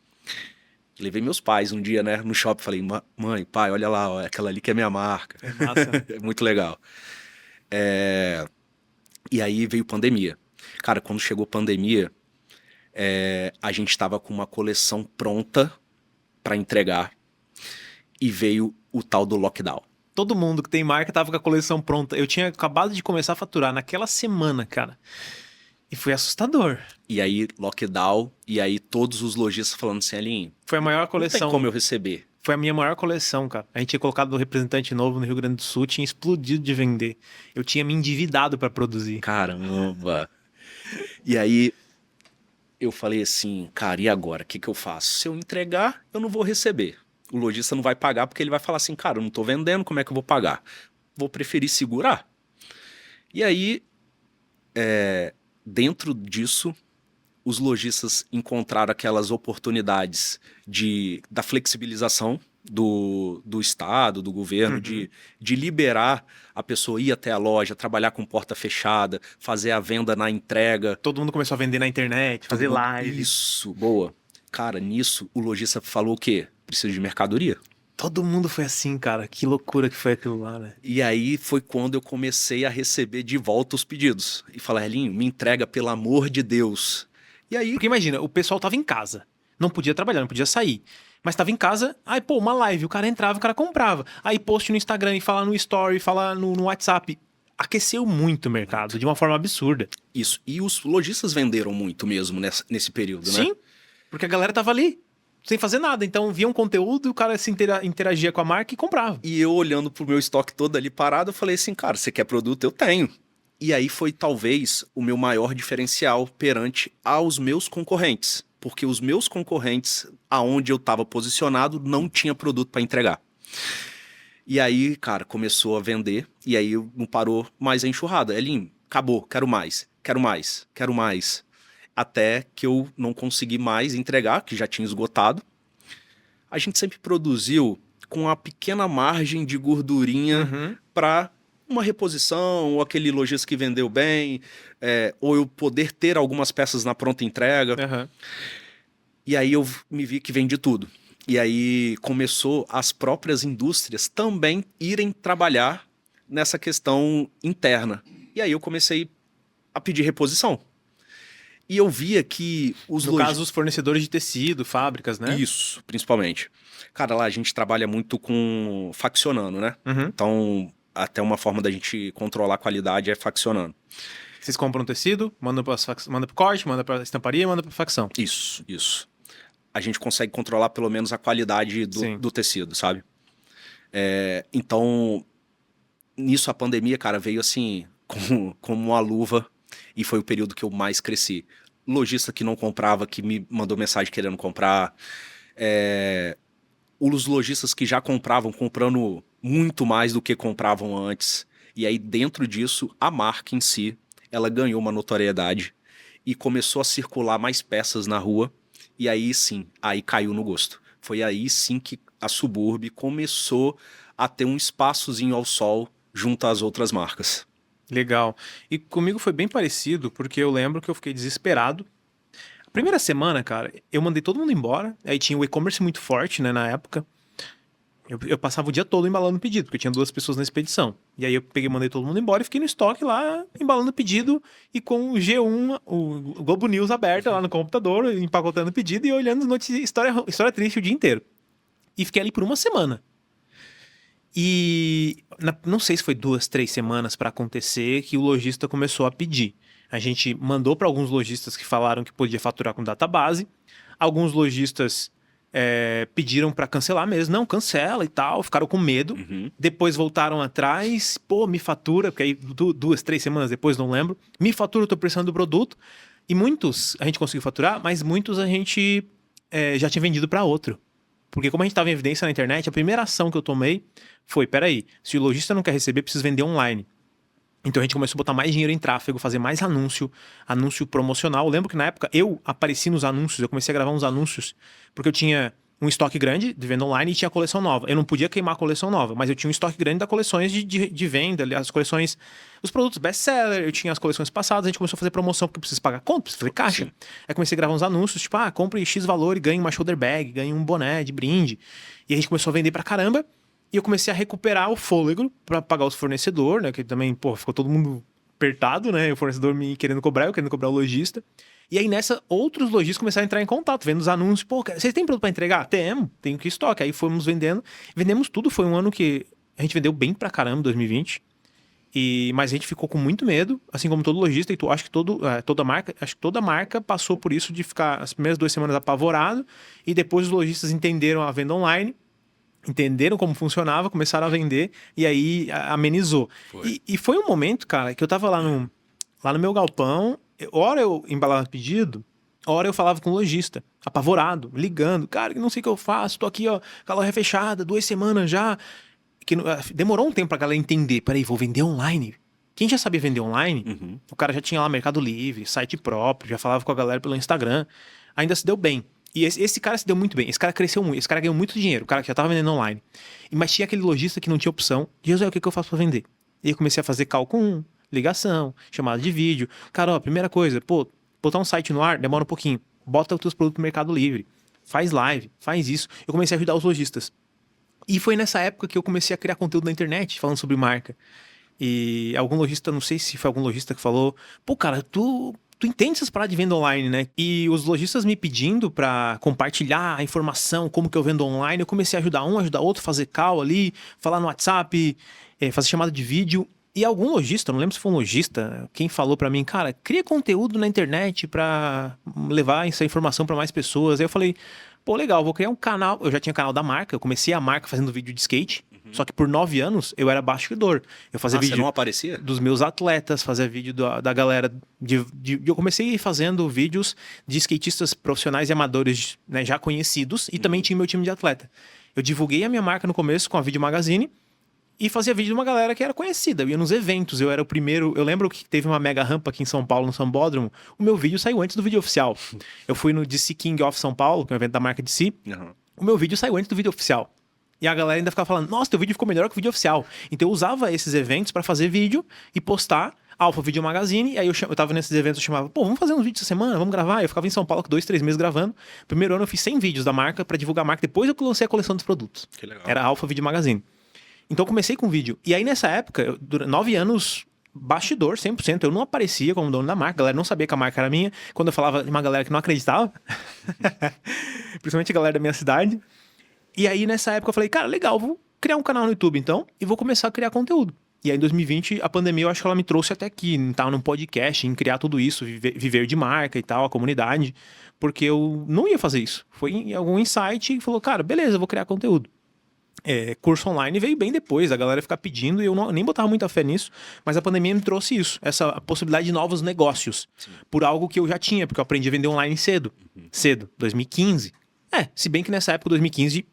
Levei meus pais um dia, né, no shopping, falei, mãe, pai, olha lá, ó, aquela ali que é minha marca. É massa. É muito legal. E aí veio pandemia. Cara, quando chegou pandemia, a gente estava com uma coleção pronta para entregar e veio o tal do lockdown. Todo mundo que tem marca tava com a coleção pronta. Eu tinha acabado de começar a faturar naquela semana, cara. E foi assustador. E aí, lockdown, e aí todos os lojistas falando assim, Alinho, Foi a maior não tem coleção. como eu receber. Foi a minha maior coleção, cara. A gente tinha colocado um representante novo no Rio Grande do Sul, tinha explodido de vender. Eu tinha me endividado pra produzir. Caramba! E aí eu falei assim, cara, e agora? O que que eu faço? Se eu entregar, eu não vou receber. O lojista não vai pagar porque ele vai falar assim, cara, eu não tô vendendo, como é que eu vou pagar? Vou preferir segurar. E aí, dentro disso, os lojistas encontraram aquelas oportunidades da flexibilização do Estado, do governo, de liberar a pessoa ir até a loja, trabalhar com porta fechada, fazer a venda na entrega. Todo mundo começou a vender na internet, fazer live. Isso, boa. Cara, nisso o lojista falou o quê? Precisa de mercadoria. Todo mundo foi assim, cara. Que loucura que foi aquilo lá, né? E aí foi quando eu comecei a receber de volta os pedidos. E falar, Elinho, me entrega pelo amor de Deus. E aí, Porque imagina, o pessoal tava em casa. Não podia trabalhar, não podia sair. Mas tava em casa, aí pô, uma live, o cara entrava, o cara comprava. Aí post no Instagram, e falar no Story, falar no WhatsApp. Aqueceu muito o mercado, de uma forma absurda. isso. E os lojistas venderam muito mesmo nesse período, né? Sim, porque a galera tava ali, sem fazer nada. Então via um conteúdo, o cara se interagia com a marca e comprava. E eu olhando pro meu estoque todo ali parado, eu falei assim, cara, você quer produto? Eu tenho. E aí foi talvez o meu maior diferencial perante aos meus concorrentes. Porque os meus concorrentes, aonde eu estava posicionado, não tinha produto para entregar. E aí, cara, começou a vender. E aí não parou mais a enxurrada. Elinho, acabou, quero mais, quero mais, quero mais. Até que eu não consegui mais entregar, que já tinha esgotado. A gente sempre produziu com uma pequena margem de gordurinha para uma reposição, ou aquele lojista que vendeu bem, ou eu poder ter algumas peças na pronta entrega. Aham. E aí eu me vi que vende tudo. E aí começou as próprias indústrias também irem trabalhar nessa questão interna. E aí eu comecei a pedir reposição. E eu via que os No caso, os fornecedores de tecido, fábricas, né? Isso, principalmente. Cara, lá a gente trabalha muito com faccionando, né? Uhum. Então, até uma forma da gente controlar a qualidade é faccionando. Vocês compram um tecido, mandam manda pro corte, manda pra estamparia, manda pra facção. Isso, isso. A gente consegue controlar pelo menos a qualidade Sim. do tecido, sabe? Então, nisso a pandemia, cara, veio assim, como uma luva, e foi o período que eu mais cresci. Lojista que não comprava, que me mandou mensagem querendo comprar. Os lojistas que já compravam, comprando muito mais do que compravam antes. E aí, dentro disso, a marca em si, ela ganhou uma notoriedade e começou a circular mais peças na rua. E aí sim, aí caiu no gosto. Foi aí sim que a Suburb começou a ter um espaçozinho ao sol junto às outras marcas. Legal. E comigo foi bem parecido, porque eu lembro que eu fiquei desesperado. A primeira semana, cara, eu mandei todo mundo embora. Aí tinha o e-commerce muito forte, né, na época. Eu passava o dia todo embalando pedido, porque tinha 2 pessoas na expedição. E aí eu peguei, mandei todo mundo embora e fiquei no estoque lá, embalando pedido e com o G1, o Globo News aberto lá no computador, empacotando pedido e olhando história triste o dia inteiro. E fiquei ali por uma semana. E não sei se foi 2, 3 semanas para acontecer que o lojista começou a pedir. A gente mandou para alguns lojistas que falaram que podia faturar com database. Alguns lojistas pediram para cancelar mesmo. Não, cancela e tal. Ficaram com medo. Depois voltaram atrás. Pô, me fatura. Porque aí 2, 3 semanas depois, não lembro. Me fatura, eu tô precisando do produto. E muitos a gente conseguiu faturar, mas muitos a gente já tinha vendido para outro. Porque como a gente estava em evidência na internet, a primeira ação que eu tomei foi, peraí, se o lojista não quer receber, precisa vender online. Então a gente começou a botar mais dinheiro em tráfego, fazer mais anúncio promocional. Eu lembro que na época eu apareci nos anúncios, eu comecei a gravar uns anúncios, porque eu tinha um estoque grande de venda online e tinha coleção nova. Eu não podia queimar a coleção nova, mas eu tinha um estoque grande das coleções de venda, as coleções, os produtos best-seller, eu tinha as coleções passadas, a gente começou a fazer promoção porque precisa pagar conta, precisa fazer caixa. Aí comecei a gravar uns anúncios, tipo, compre X valor e ganhe uma shoulder bag, ganhe um boné de brinde. E a gente começou a vender pra caramba. E eu comecei a recuperar o fôlego para pagar os fornecedores, né? Que também, pô, ficou todo mundo apertado, né? O fornecedor me querendo cobrar, eu querendo cobrar o lojista. E aí nessa, outros lojistas começaram a entrar em contato, vendo os anúncios. Pô, vocês têm produto para entregar? Temos, tenho que estoque. Aí fomos vendendo. Vendemos tudo, foi um ano que a gente vendeu bem pra caramba, 2020. Mas a gente ficou com muito medo, assim como todo lojista, e acho que toda marca passou por isso de ficar as primeiras 2 semanas apavorado, e depois os lojistas entenderam a venda online. entenderam como funcionava, começaram a vender e aí amenizou. Foi. E foi um momento, cara, que eu tava lá no meu galpão, hora eu embalava pedido, hora eu falava com o lojista, apavorado, ligando, cara, não sei o que eu faço, tô aqui, ó, com a loja fechada, 2 semanas já, que demorou um tempo pra galera entender, peraí, vou vender online. Quem já sabia vender online, o cara já tinha lá Mercado Livre, site próprio, já falava com a galera pelo Instagram, ainda se deu bem. E esse cara se deu muito bem, esse cara cresceu muito, esse cara ganhou muito dinheiro, o cara que já tava vendendo online. Mas tinha aquele lojista que não tinha opção, José, o que eu faço pra vender? E eu comecei a fazer call com ligação, chamada de vídeo. Cara, ó, primeira coisa, pô, botar um site no ar demora um pouquinho, bota os teus produtos no Mercado Livre, faz live, faz isso. Eu comecei a ajudar os lojistas. E foi nessa época que eu comecei a criar conteúdo na internet, falando sobre marca. E algum lojista, não sei se foi algum lojista que falou, pô, cara, tu entende essas paradas de venda online, né? E os lojistas me pedindo pra compartilhar a informação, como que eu vendo online, eu comecei a ajudar outro, fazer call ali, falar no WhatsApp, fazer chamada de vídeo. E algum lojista, não lembro se foi um lojista, quem falou pra mim, cara, cria conteúdo na internet pra levar essa informação pra mais pessoas. Aí eu falei, pô, legal, vou criar um canal. Eu já tinha canal da marca, eu comecei a marca fazendo vídeo de skate, só que por 9 anos eu era bastidor. Eu fazia vídeo Você não aparecia? dos meus atletas, fazia vídeo da galera. Eu comecei fazendo vídeos de skatistas profissionais e amadores, né, já conhecidos, e também tinha meu time de atleta. Eu divulguei a minha marca no começo com a Video Magazine e fazia vídeo de uma galera que era conhecida. Eu ia nos eventos, eu era o primeiro. Eu lembro que teve uma mega rampa aqui em São Paulo, no Sambódromo. O meu vídeo saiu antes do vídeo oficial. Eu fui no DC King of São Paulo, que é um evento da marca DC. O meu vídeo saiu antes do vídeo oficial. E a galera ainda ficava falando, nossa, teu vídeo ficou melhor que o vídeo oficial. Então eu usava esses eventos pra fazer vídeo e postar Alpha Video Magazine. E aí eu tava nesses eventos, eu chamava, pô, vamos fazer uns vídeos essa semana, vamos gravar. Eu ficava em São Paulo com 2, 3 meses gravando. Primeiro ano eu fiz 100 vídeos da marca pra divulgar a marca. Depois eu lancei a coleção dos produtos. Que legal. Era Alpha Video Magazine. Então eu comecei com vídeo. E aí nessa época, durante 9 anos, bastidor, 100%. Eu não aparecia como dono da marca. A galera não sabia que a marca era minha. Quando eu falava de uma galera que não acreditava. Principalmente a galera da minha cidade. E aí nessa época eu falei, cara, legal, vou criar um canal no YouTube então. E vou começar a criar conteúdo. E aí em 2020, a pandemia, eu acho que ela me trouxe até aqui. Em estar num podcast, em criar tudo isso. Viver de marca e tal, a comunidade. Porque eu não ia fazer isso. Foi em algum insight e falou, cara, beleza, eu vou criar conteúdo. Curso online veio bem depois, a galera ficar pedindo e eu nem botava muita fé nisso, mas a pandemia me trouxe isso, essa possibilidade de novos negócios. Sim. Por algo que eu já tinha, porque eu aprendi a vender online cedo, 2015. Se bem que nessa época, 2015,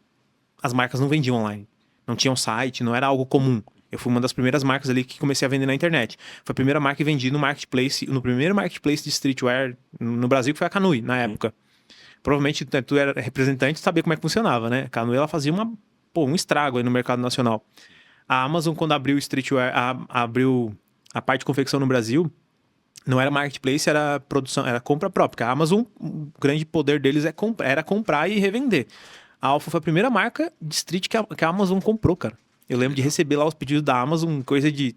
as marcas não vendiam online, não tinham site, não era algo comum. Eu fui uma das primeiras marcas ali que comecei a vender na internet. Foi a primeira marca que vendi no marketplace, no primeiro marketplace de streetwear no Brasil, que foi a Canui, na época. Provavelmente tu era representante, sabia como é que funcionava, né? A Canui, ela fazia um estrago aí no mercado nacional. A Amazon, quando abriu o streetwear, abriu a parte de confecção no Brasil, não era marketplace, era produção, era compra própria. A Amazon, o grande poder deles era comprar e revender. A Alpha foi a primeira marca de street que a Amazon comprou, cara. Eu lembro de receber lá os pedidos da Amazon, coisa de...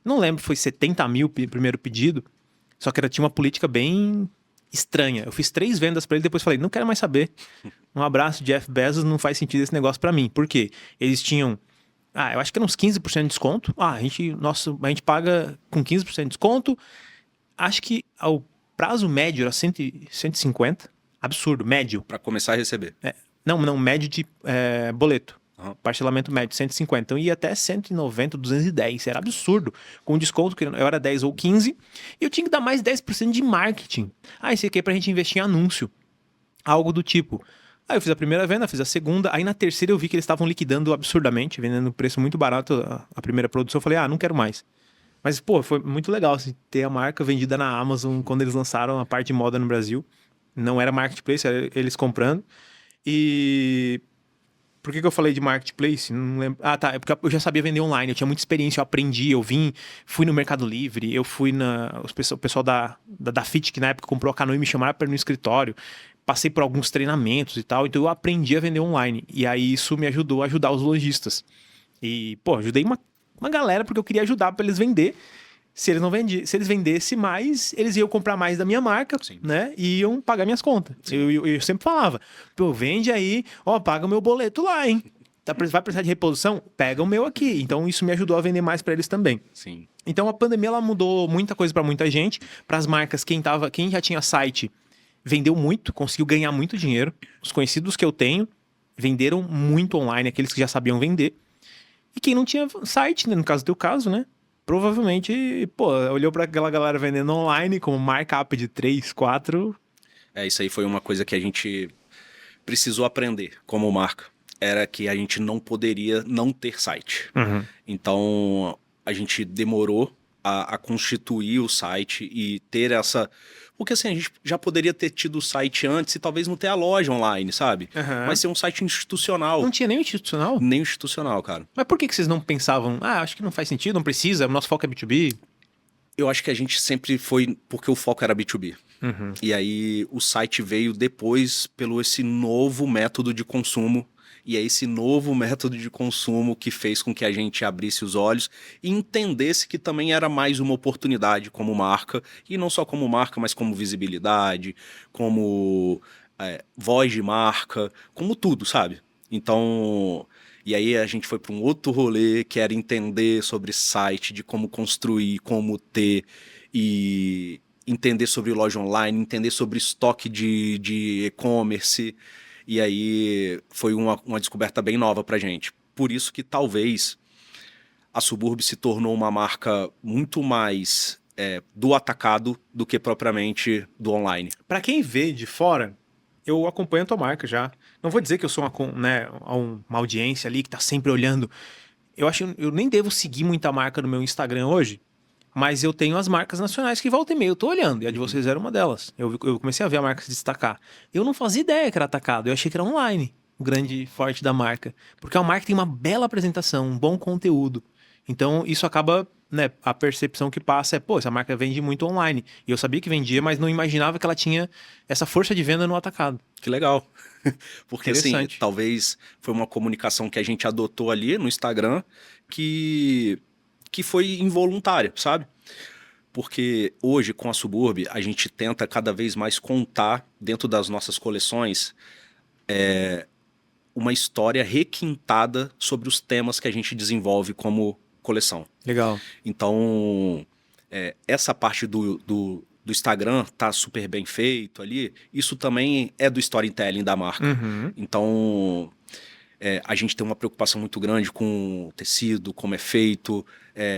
Não lembro, foi 70 mil o primeiro pedido, só que tinha uma política bem estranha. Eu fiz 3 vendas pra ele, depois falei, não quero mais saber. Um abraço, Jeff Bezos, não faz sentido esse negócio pra mim. Por quê? Eles tinham, eu acho que eram uns 15% de desconto. A gente paga com 15% de desconto. Acho que o prazo médio era 150. Absurdo, médio. Pra começar a receber. Não, médio de boleto. Parcelamento médio, 150. Então ia até 190, 210. Era absurdo. Com desconto, que eu era 10 ou 15. E eu tinha que dar mais 10% de marketing. Isso aqui é pra gente investir em anúncio. Algo do tipo. Aí eu fiz a primeira venda, fiz a segunda. Aí na terceira eu vi que eles estavam liquidando absurdamente, vendendo um preço muito barato a primeira produção. Eu falei, não quero mais. Mas, pô, foi muito legal assim, ter a marca vendida na Amazon quando eles lançaram a parte de moda no Brasil. Não era marketplace, era eles comprando. E... Por que eu falei de marketplace? Não lembro. É porque eu já sabia vender online, eu tinha muita experiência, eu aprendi, fui no Mercado Livre, eu fui o pessoal da Fit, que na época comprou a Canui, me chamaram para ir no escritório, passei por alguns treinamentos e tal, então eu aprendi a vender online. E aí isso me ajudou a ajudar os lojistas. E, pô, ajudei uma galera porque eu queria ajudar para eles vender. Se eles vendessem mais, eles iam comprar mais da minha marca, sim, né? E iam pagar minhas contas. Eu sempre falava, pô, vende aí, paga o meu boleto lá, hein? Vai precisar de reposição? Pega o meu aqui. Então isso me ajudou a vender mais para eles também. Sim. Então a pandemia ela mudou muita coisa para muita gente. Para as marcas, quem já tinha site vendeu muito, conseguiu ganhar muito dinheiro. Os conhecidos que eu tenho, venderam muito online, aqueles que já sabiam vender. E quem não tinha site, né, no caso do teu caso, né? Provavelmente, pô, olhou para aquela galera vendendo online com markup de 3, 4. Isso aí foi uma coisa que a gente precisou aprender como marca. Era que a gente não poderia não ter site. Uhum. Então, a gente demorou a constituir o site e ter essa... Porque assim, a gente já poderia ter tido o site antes e talvez não ter a loja online, sabe? Uhum. Mas ser um site institucional. Não tinha nem institucional? Nem institucional, cara. Mas por que vocês não pensavam, acho que não faz sentido, não precisa, o nosso foco é B2B? Eu acho que a gente sempre foi porque o foco era B2B. Uhum. E aí o site veio depois pelo esse novo método de consumo. E é esse novo método de consumo que fez com que a gente abrisse os olhos e entendesse que também era mais uma oportunidade como marca. E não só como marca, mas como visibilidade, como voz de marca, como tudo, sabe? Então... E aí a gente foi para um outro rolê que era entender sobre site, de como construir, como ter, e entender sobre loja online, entender sobre estoque de e-commerce. E aí foi uma descoberta bem nova pra gente. Por isso que talvez a Suburb se tornou uma marca muito mais do atacado do que propriamente do online. Para quem vê de fora, eu acompanho a tua marca já. Não vou dizer que eu sou uma audiência ali que tá sempre olhando. Eu nem devo seguir muita marca no meu Instagram hoje, mas eu tenho as marcas nacionais que volta e meia eu tô olhando, e a de vocês era uma delas. Eu comecei a ver a marca se destacar. Eu não fazia ideia que era atacado, eu achei que era online, o grande forte da marca. Porque a marca tem uma bela apresentação, um bom conteúdo. Então isso acaba, né, a percepção que passa é, pô, essa marca vende muito online. E eu sabia que vendia, mas não imaginava que ela tinha essa força de venda no atacado. Que legal. Porque assim, talvez foi uma comunicação que a gente adotou ali no Instagram que foi involuntária, sabe? Porque hoje, com a Suburb, a gente tenta cada vez mais contar, dentro das nossas coleções, uma história requintada sobre os temas que a gente desenvolve como coleção. Legal. Então, essa parte do Instagram tá super bem feito ali, isso também é do storytelling da marca. Uhum. Então... a gente tem uma preocupação muito grande com o tecido, como é feito.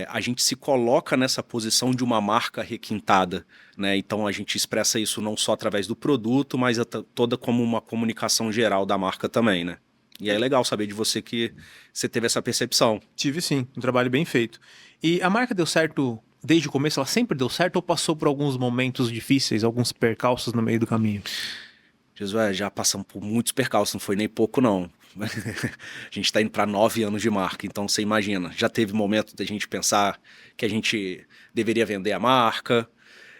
A gente se coloca nessa posição de uma marca requintada, né? Então a gente expressa isso não só através do produto, mas toda como uma comunicação geral da marca também, né? E é legal saber de você que você teve essa percepção. Tive sim, um trabalho bem feito. E a marca deu certo desde o começo? Ela sempre deu certo ou passou por alguns momentos difíceis, alguns percalços no meio do caminho? Jesus, já passamos por muitos percalços, não foi nem pouco não. A gente está indo para 9 anos de marca, então você imagina, já teve momento da gente pensar que a gente deveria vender a marca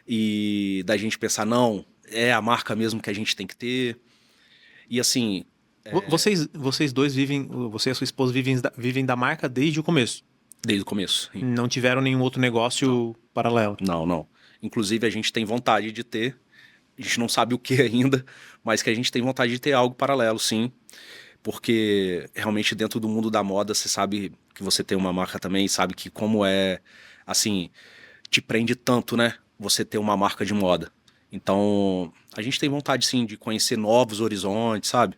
e da gente pensar, não, é a marca mesmo que a gente tem que ter. E assim... Vocês dois vivem, você e a sua esposa vivem da marca desde o começo? Desde o começo. Sim. Não tiveram nenhum outro negócio paralelo? Não. Inclusive a gente tem vontade de ter, a gente não sabe o que ainda, mas que a gente tem vontade de ter algo paralelo, sim. Porque realmente dentro do mundo da moda você sabe que você tem uma marca também, sabe que como assim, te prende tanto, né? Você ter uma marca de moda. Então, a gente tem vontade sim de conhecer novos horizontes, sabe?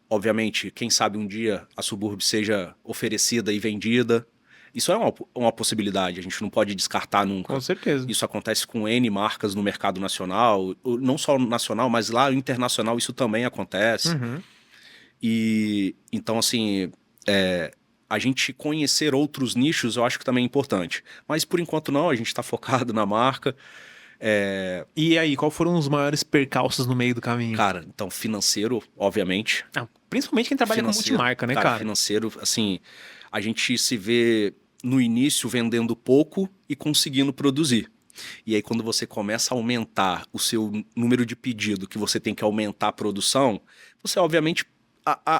Obviamente, quem sabe um dia a Suburb seja oferecida e vendida. Isso é uma possibilidade, a gente não pode descartar nunca. Com certeza. Isso acontece com N marcas no mercado nacional, não só no nacional, mas lá no internacional isso também acontece. Uhum. E então, assim, a gente conhecer outros nichos eu acho que também é importante. Mas por enquanto não, a gente está focado na marca. E aí, qual foram os maiores percalços no meio do caminho? Cara, então financeiro, obviamente. Principalmente quem trabalha com multimarca, né, cara? Financeiro, assim, a gente se vê no início vendendo pouco e conseguindo produzir. E aí quando você começa a aumentar o seu número de pedido, que você tem que aumentar a produção, você obviamente...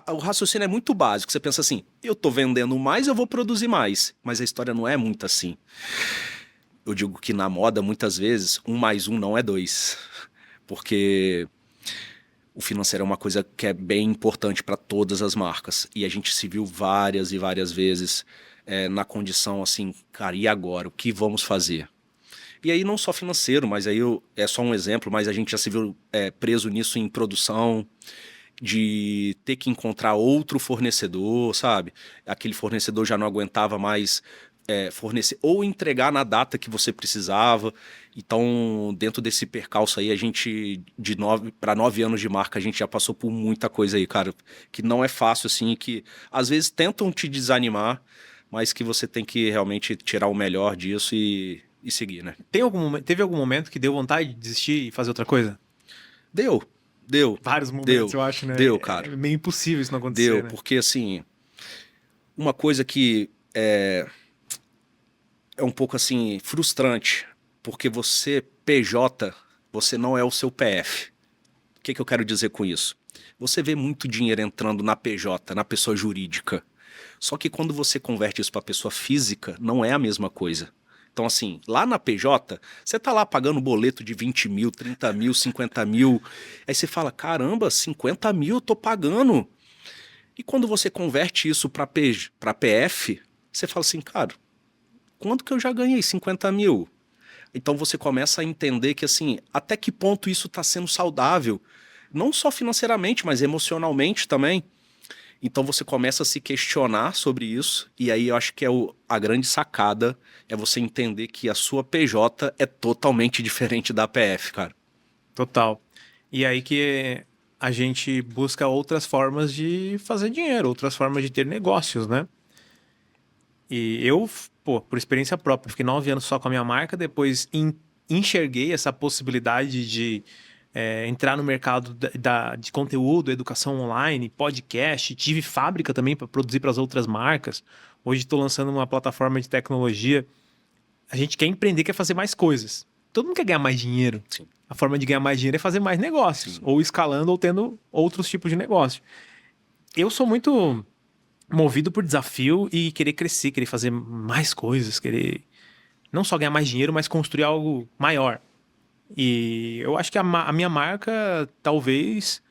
o raciocínio é muito básico. Você pensa assim, eu tô vendendo mais, eu vou produzir mais. Mas a história não é muito assim. Eu digo que na moda, muitas vezes, 1 mais 1 não é 2. Porque o financeiro é uma coisa que é bem importante para todas as marcas. E a gente se viu várias e várias vezes na condição assim, cara, e agora? O que vamos fazer? E aí não só financeiro, mas aí é só um exemplo, mas a gente já se viu preso nisso em produção. de ter que encontrar outro fornecedor, sabe? Aquele fornecedor já não aguentava mais fornecer ou entregar na data que você precisava. Então, dentro desse percalço aí, a gente, de 9 anos de marca, a gente já passou por muita coisa aí, cara, que não é fácil, assim, que às vezes tentam te desanimar, mas que você tem que realmente tirar o melhor disso e seguir, né? Teve algum momento que deu vontade de desistir e fazer outra coisa? Deu, deu, Vários momentos, deu, eu acho, né? deu, cara. É meio impossível isso não acontecer, Deu, né? porque assim, uma coisa que é um pouco assim frustrante, porque você PJ, você não é o seu PF. O que eu quero dizer com isso? Você vê muito dinheiro entrando na PJ, na pessoa jurídica. Só que quando você converte isso para pessoa física, não é a mesma coisa. Então, assim, lá na PJ, você tá lá pagando boleto de 20 mil, 30 mil, 50 mil. Aí você fala, caramba, 50 mil eu tô pagando. E quando você converte isso para PF, você fala assim, cara, quanto que eu já ganhei? 50 mil. Então você começa a entender que, assim, até que ponto isso está sendo saudável. Não só financeiramente, mas emocionalmente também. Então você começa a se questionar sobre isso. E aí eu acho que a grande sacada é você entender que a sua PJ é totalmente diferente da PF, cara. Total. E aí que a gente busca outras formas de fazer dinheiro, outras formas de ter negócios, né? E eu, pô, por experiência própria, fiquei 9 anos só com a minha marca, depois enxerguei essa possibilidade de entrar no mercado de conteúdo, educação online, podcast, tive fábrica também para produzir para as outras marcas. Hoje estou lançando uma plataforma de tecnologia. A gente quer empreender, quer fazer mais coisas. Todo mundo quer ganhar mais dinheiro. Sim. A forma de ganhar mais dinheiro é fazer mais negócios, Sim. ou escalando ou tendo outros tipos de negócio. Eu sou muito movido por desafio e querer crescer, querer fazer mais coisas, querer não só ganhar mais dinheiro, mas construir algo maior. E eu acho que a minha marca talvez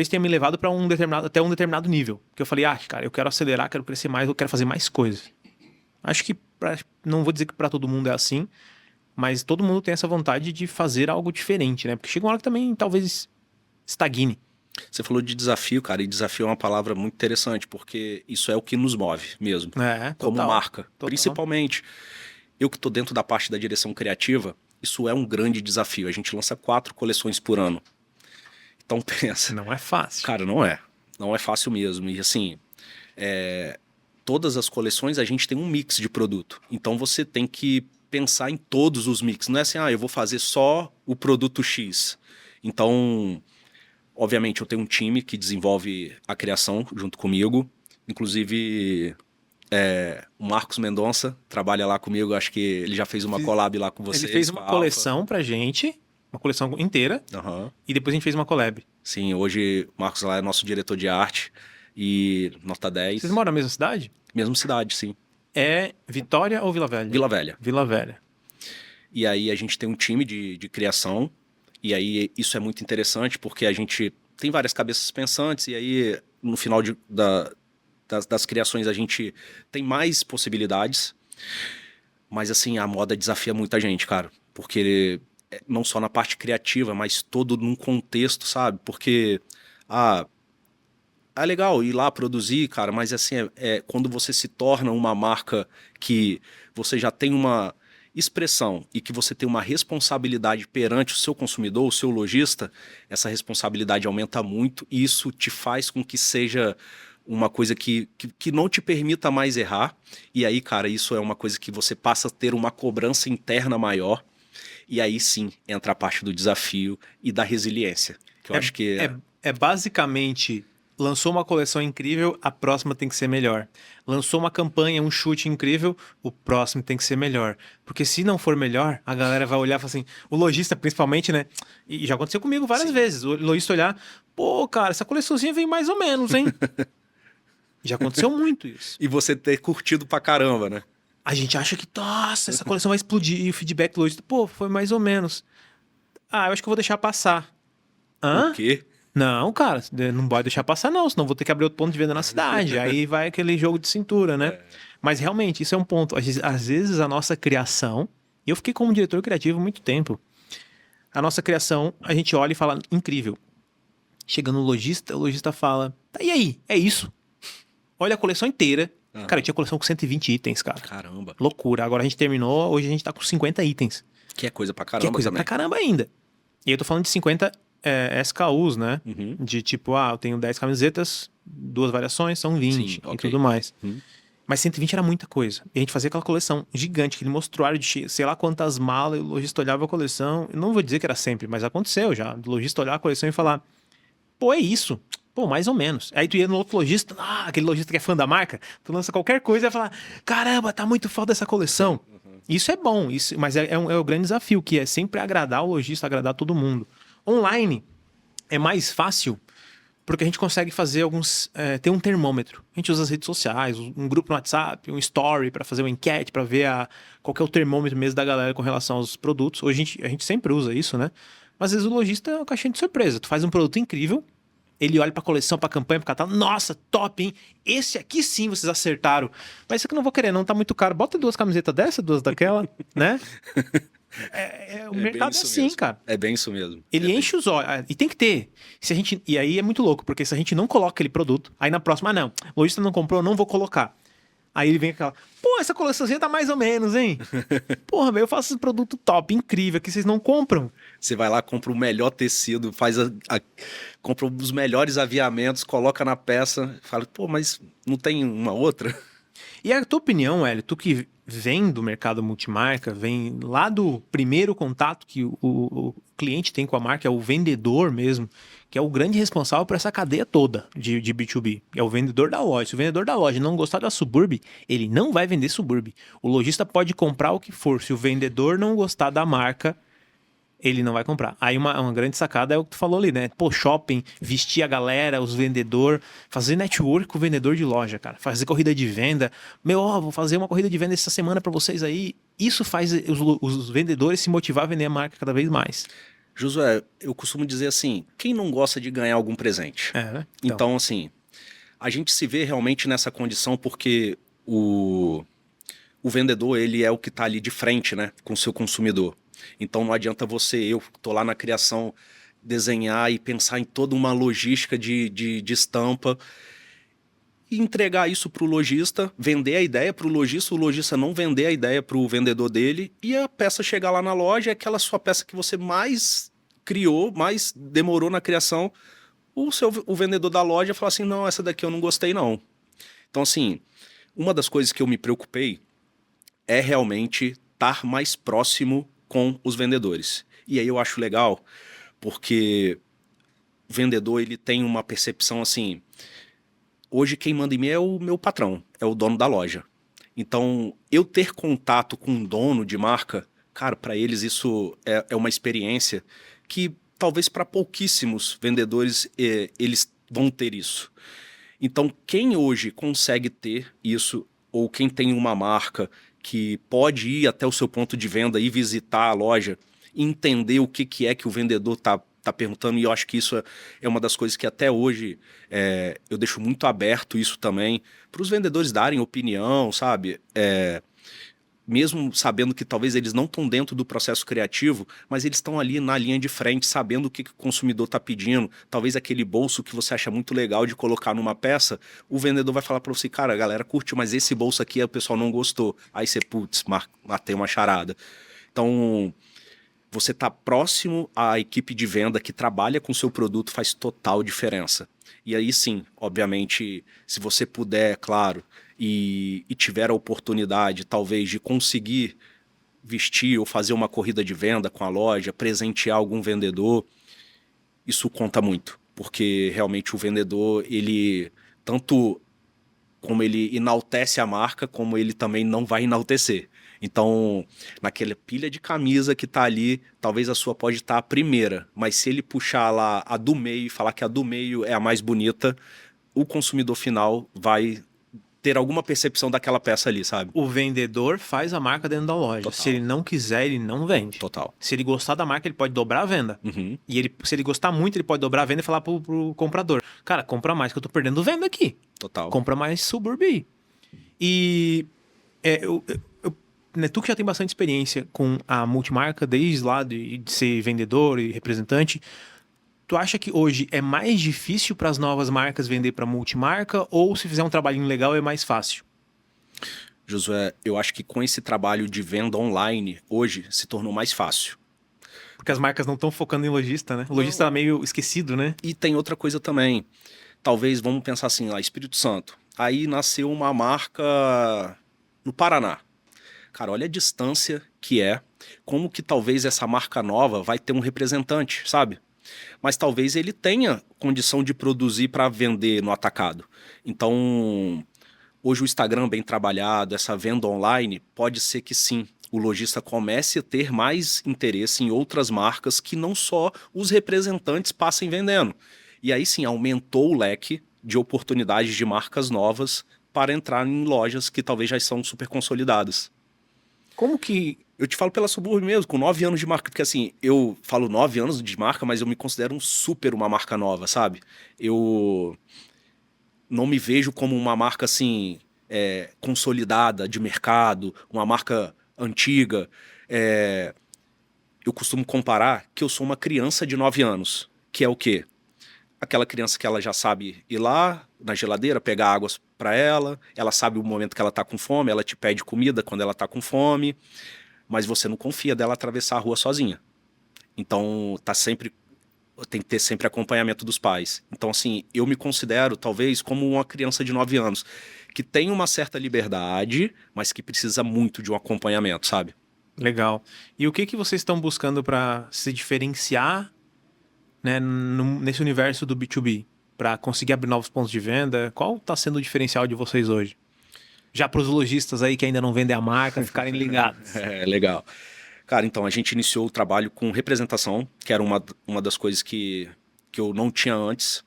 tenha me levado para até um determinado nível. Porque eu falei, cara, eu quero acelerar, quero crescer mais, eu quero fazer mais coisas. Acho que não vou dizer que para todo mundo é assim, mas todo mundo tem essa vontade de fazer algo diferente, né? Porque chega uma hora que também talvez estagne. Você falou de desafio, cara, e desafio é uma palavra muito interessante, porque isso é o que nos move mesmo, como Total, marca. total. Principalmente, eu que estou dentro da parte da direção criativa, isso é um grande desafio. A gente lança 4 coleções por ano. Então pensa. Não é fácil. Cara, não é. Não é fácil mesmo. E assim, todas as coleções a gente tem um mix de produto. Então você tem que pensar em todos os mix. Não é assim, eu vou fazer só o produto X. Então, obviamente, eu tenho um time que desenvolve a criação junto comigo. Inclusive, o Marcos Mendonça trabalha lá comigo. Acho que ele já fez uma collab lá com vocês. Ele fez uma coleção pra gente, uma coleção inteira, e depois a gente fez uma collab. Sim, hoje o Marcos lá é nosso diretor de arte e nota 10. Vocês moram na mesma cidade? Mesma cidade, sim. É Vitória ou Vila Velha? Vila Velha. Vila Velha. E aí a gente tem um time de criação, e aí isso é muito interessante porque a gente tem várias cabeças pensantes, e aí no final das criações a gente tem mais possibilidades. Mas assim, a moda desafia muita gente, cara. Porque não só na parte criativa, mas todo num contexto, sabe? Porque, é legal ir lá produzir, cara, mas assim, quando você se torna uma marca que você já tem uma expressão e que você tem uma responsabilidade perante o seu consumidor, o seu lojista, essa responsabilidade aumenta muito e isso te faz com que seja uma coisa que não te permita mais errar. E aí, cara, isso é uma coisa que você passa a ter uma cobrança interna maior. E aí sim entra a parte do desafio e da resiliência. Que eu acho que é basicamente, lançou uma coleção incrível, a próxima tem que ser melhor. Lançou uma campanha, um chute incrível, o próximo tem que ser melhor. Porque se não for melhor, a galera vai olhar e falar assim, o lojista principalmente, né? E já aconteceu comigo várias vezes. O lojista olhar, pô, cara, essa coleçãozinha vem mais ou menos, hein? Já aconteceu muito isso. E você ter curtido pra caramba, né? A gente acha que, nossa, essa coleção vai explodir. E o feedback do lojista, pô, foi mais ou menos. Eu acho que eu vou deixar passar. Hã? O quê? Não, cara, não pode deixar passar não, senão vou ter que abrir outro ponto de venda na cidade. Aí vai aquele jogo de cintura, né? Mas realmente, isso é um ponto. Às vezes a nossa criação... Eu fiquei como diretor criativo há muito tempo. A nossa criação, a gente olha e fala, incrível. Chega no lojista, o lojista fala, tá, e aí? É isso. Olha a coleção inteira. Cara, eu tinha coleção com 120 itens, cara. Caramba. Loucura. Agora a gente terminou, hoje a gente tá com 50 itens. Que é coisa pra Que caramba é coisa também. pra caramba ainda. E eu tô falando de 50 SKUs, né? Uhum. De tipo, eu tenho 10 camisetas, 2 variações, são 20 Sim, e ok. tudo mais. Uhum. Mas 120 era muita coisa. E a gente fazia aquela coleção gigante, aquele mostruário de sei lá quantas malas, e o lojista olhava a coleção. Eu não vou dizer que era sempre, mas aconteceu já. O lojista olhar a coleção e falar, pô, é isso. Pô, mais ou menos. Aí tu ia no outro lojista, aquele lojista que é fã da marca, tu lança qualquer coisa e vai falar, caramba, tá muito foda essa coleção. Isso é bom, mas é o grande desafio, que é sempre agradar o lojista, agradar todo mundo. Online é mais fácil porque a gente consegue fazer ter um termômetro. A gente usa as redes sociais, um grupo no WhatsApp, um story para fazer uma enquete, para ver qual que é o termômetro mesmo da galera com relação aos produtos. Hoje a gente sempre usa isso, né? Mas às vezes o lojista é uma caixinha de surpresa. Tu faz um produto incrível, ele olha pra coleção, pra campanha, pro catálogo, nossa, top, hein? Esse aqui sim vocês acertaram. Mas isso aqui eu não vou querer, não, tá muito caro. Bota 2 camisetas dessa, 2 daquela, né? O mercado é assim, mesmo. cara. É bem isso mesmo. Ele enche os olhos. E tem que ter. E aí é muito louco, porque se a gente não coloca aquele produto, aí na próxima, não, o lojista não comprou, não vou colocar. Aí ele vem com aquela, pô, essa coleçãozinha tá mais ou menos, hein? Porra, velho, eu faço esse produto top, incrível, que vocês não compram. Você vai lá, compra o melhor tecido, compra os melhores aviamentos, coloca na peça, fala, pô, mas não tem uma outra? E a tua opinião, Hélio, tu que vem do mercado multimarca, vem lá do primeiro contato que o cliente tem com a marca, é o vendedor mesmo, que é o grande responsável por essa cadeia toda de B2B. É o vendedor da loja. Se o vendedor da loja não gostar da Suburb, ele não vai vender Suburb. O lojista pode comprar o que for. Se o vendedor não gostar da marca, ele não vai comprar. Aí uma grande sacada é o que tu falou ali, né? Pô, shopping, vestir a galera, os vendedores, fazer network com o vendedor de loja, cara. Fazer corrida de venda. Vou fazer uma corrida de venda essa semana pra vocês aí. Isso faz os vendedores se motivar a vender a marca cada vez mais. Josué, eu costumo dizer assim, quem não gosta de ganhar algum presente? Né? Então, assim, a gente se vê realmente nessa condição porque o vendedor, ele é o que tá ali de frente, né, com o seu consumidor. Então não adianta eu tô lá na criação, desenhar e pensar em toda uma logística de estampa e entregar isso para o lojista, vender a ideia para o lojista não vender a ideia para o vendedor dele e a peça chegar lá na loja, é aquela sua peça que você mais criou, mais demorou na criação, o vendedor da loja fala assim, não, essa daqui eu não gostei não. Então assim, uma das coisas que eu me preocupei é realmente estar mais próximo com os vendedores. E aí eu acho legal, porque o vendedor ele tem uma percepção assim, hoje quem manda em mim é o meu patrão, é o dono da loja. Então, eu ter contato com um dono de marca, cara, para eles isso é uma experiência que talvez para pouquíssimos vendedores eles vão ter isso. Então, quem hoje consegue ter isso, ou quem tem uma marca que pode ir até o seu ponto de venda e visitar a loja, entender o que é que o vendedor tá perguntando, e eu acho que isso é uma das coisas que até hoje eu deixo muito aberto isso também, para os vendedores darem opinião, sabe? Mesmo sabendo que talvez eles não estão dentro do processo criativo, mas eles estão ali na linha de frente, sabendo o que o consumidor está pedindo. Talvez aquele bolso que você acha muito legal de colocar numa peça, o vendedor vai falar para você, cara, a galera curte, mas esse bolso aqui o pessoal não gostou. Aí você, putz, matei uma charada. Então, você tá próximo à equipe de venda que trabalha com o seu produto faz total diferença. E aí sim, obviamente, se você puder, claro, e tiver a oportunidade, talvez, de conseguir vestir ou fazer uma corrida de venda com a loja, presentear algum vendedor, isso conta muito. Porque realmente o vendedor, ele, tanto como ele enaltece a marca, como ele também não vai enaltecer. Então, naquela pilha de camisa que tá ali, talvez a sua pode estar a primeira, mas se ele puxar lá a do meio e falar que a do meio é a mais bonita, o consumidor final vai ter alguma percepção daquela peça ali, sabe? O vendedor faz a marca dentro da loja. Total. Se ele não quiser, ele não vende. Total. Se ele gostar da marca, ele pode dobrar a venda. Uhum. E se ele gostar muito, ele pode dobrar a venda e falar pro comprador, cara, compra mais que eu tô perdendo venda aqui. Total. Compra mais Suburb. E né, tu que já tem bastante experiência com a multimarca, desde lá de ser vendedor e representante, Tu acha que hoje é mais difícil para as novas marcas vender para multimarca ou se fizer um trabalhinho legal é mais fácil? Josué, eu acho que com esse trabalho de venda online, hoje se tornou mais fácil. Porque as marcas não estão focando em lojista, né? O lojista tá meio esquecido, né? E tem outra coisa também. Talvez, vamos pensar assim, lá, Espírito Santo. Aí nasceu uma marca no Paraná. Cara, olha a distância que é. Como que talvez essa marca nova vai ter um representante, sabe? Mas talvez ele tenha condição de produzir para vender no atacado. Então, hoje o Instagram bem trabalhado, essa venda online, pode ser que sim, o lojista comece a ter mais interesse em outras marcas que não só os representantes passem vendendo. E aí sim, aumentou o leque de oportunidades de marcas novas para entrar em lojas que talvez já são super consolidadas. Como que. Eu te falo pela Suburb mesmo, com 9 anos de marca, porque assim, eu falo 9 anos de marca, mas eu me considero um super uma marca nova, sabe? Eu não me vejo como uma marca assim, consolidada de mercado, uma marca antiga. Eu costumo comparar que eu sou uma criança de 9 anos, que é o quê? Aquela criança que ela já sabe ir lá na geladeira, pegar águas para ela, ela sabe o momento que ela tá com fome, ela te pede comida quando ela tá com fome, mas você não confia dela atravessar a rua sozinha. Então tem que ter sempre acompanhamento dos pais. Então assim, eu me considero talvez como uma criança de 9 anos, que tem uma certa liberdade, mas que precisa muito de um acompanhamento, sabe? Legal. E o que que vocês estão buscando para se diferenciar, né, nesse universo do B2B? Para conseguir abrir novos pontos de venda? Qual está sendo o diferencial de vocês hoje? Já para os lojistas aí que ainda não vendem a marca ficarem ligados. É legal. Cara, então a gente iniciou o trabalho com representação, que era uma das coisas que eu não tinha antes,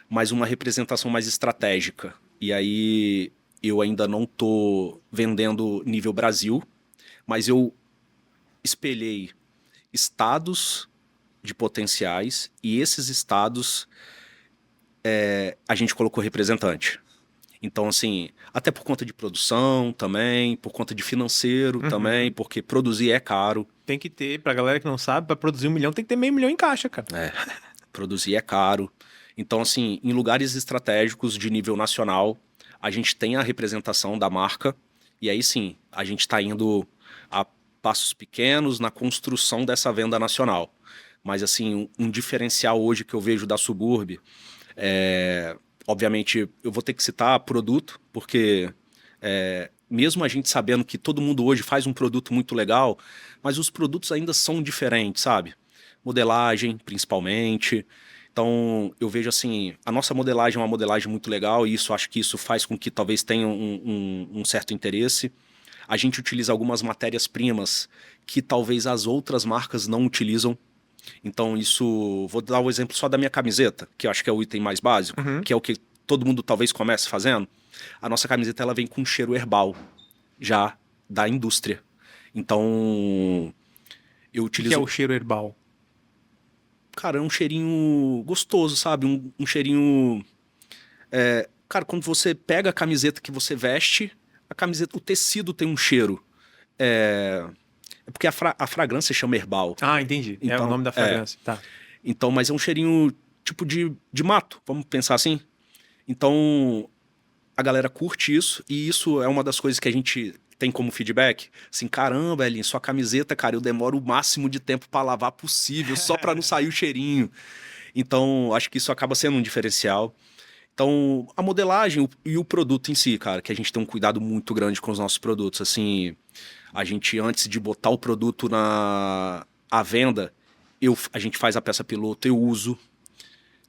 mas uma representação mais estratégica. E aí eu ainda não tô vendendo nível Brasil, mas eu espelhei estados de potenciais e esses estados a gente colocou representante. Então, assim, até por conta de produção também, por conta de financeiro também, porque produzir é caro. Tem que ter, pra galera que não sabe, para produzir 1 milhão tem que ter meio milhão em caixa, cara. Produzir é caro. Então, assim, em lugares estratégicos de nível nacional, a gente tem a representação da marca e aí sim, a gente está indo a passos pequenos na construção dessa venda nacional. Mas, assim, um diferencial hoje que eu vejo da Suburb obviamente, eu vou ter que citar produto, porque mesmo a gente sabendo que todo mundo hoje faz um produto muito legal, mas os produtos ainda são diferentes, sabe? Modelagem, principalmente. Então, eu vejo assim, a nossa modelagem é uma modelagem muito legal e isso acho que isso faz com que talvez tenha um certo interesse. A gente utiliza algumas matérias-primas que talvez as outras marcas não utilizam. Então, isso. Vou dar o exemplo só da minha camiseta, que eu acho que é o item mais básico, que é o que todo mundo talvez comece fazendo. A nossa camiseta ela vem com um cheiro herbal, já da indústria. Então, eu O utilizo. que é o cheiro herbal? Cara, é um cheirinho gostoso, sabe? Um cheirinho. Cara, quando você pega a camiseta que você veste, a camiseta, o tecido tem um cheiro. É porque a fragrância chama herbal. Ah, entendi. É o Então, nome da fragrância. Tá. Então, mas é um cheirinho tipo de mato, vamos pensar assim. Então, a galera curte isso, e isso é uma das coisas que a gente tem como feedback. Assim, caramba, Elin, sua camiseta, cara, eu demoro o máximo de tempo para lavar possível, só para não sair o cheirinho. Então, acho que isso acaba sendo um diferencial. Então, a modelagem e o produto em si, cara, que a gente tem um cuidado muito grande com os nossos produtos. Assim, a gente, antes de botar o produto à venda, a gente faz a peça piloto, eu uso,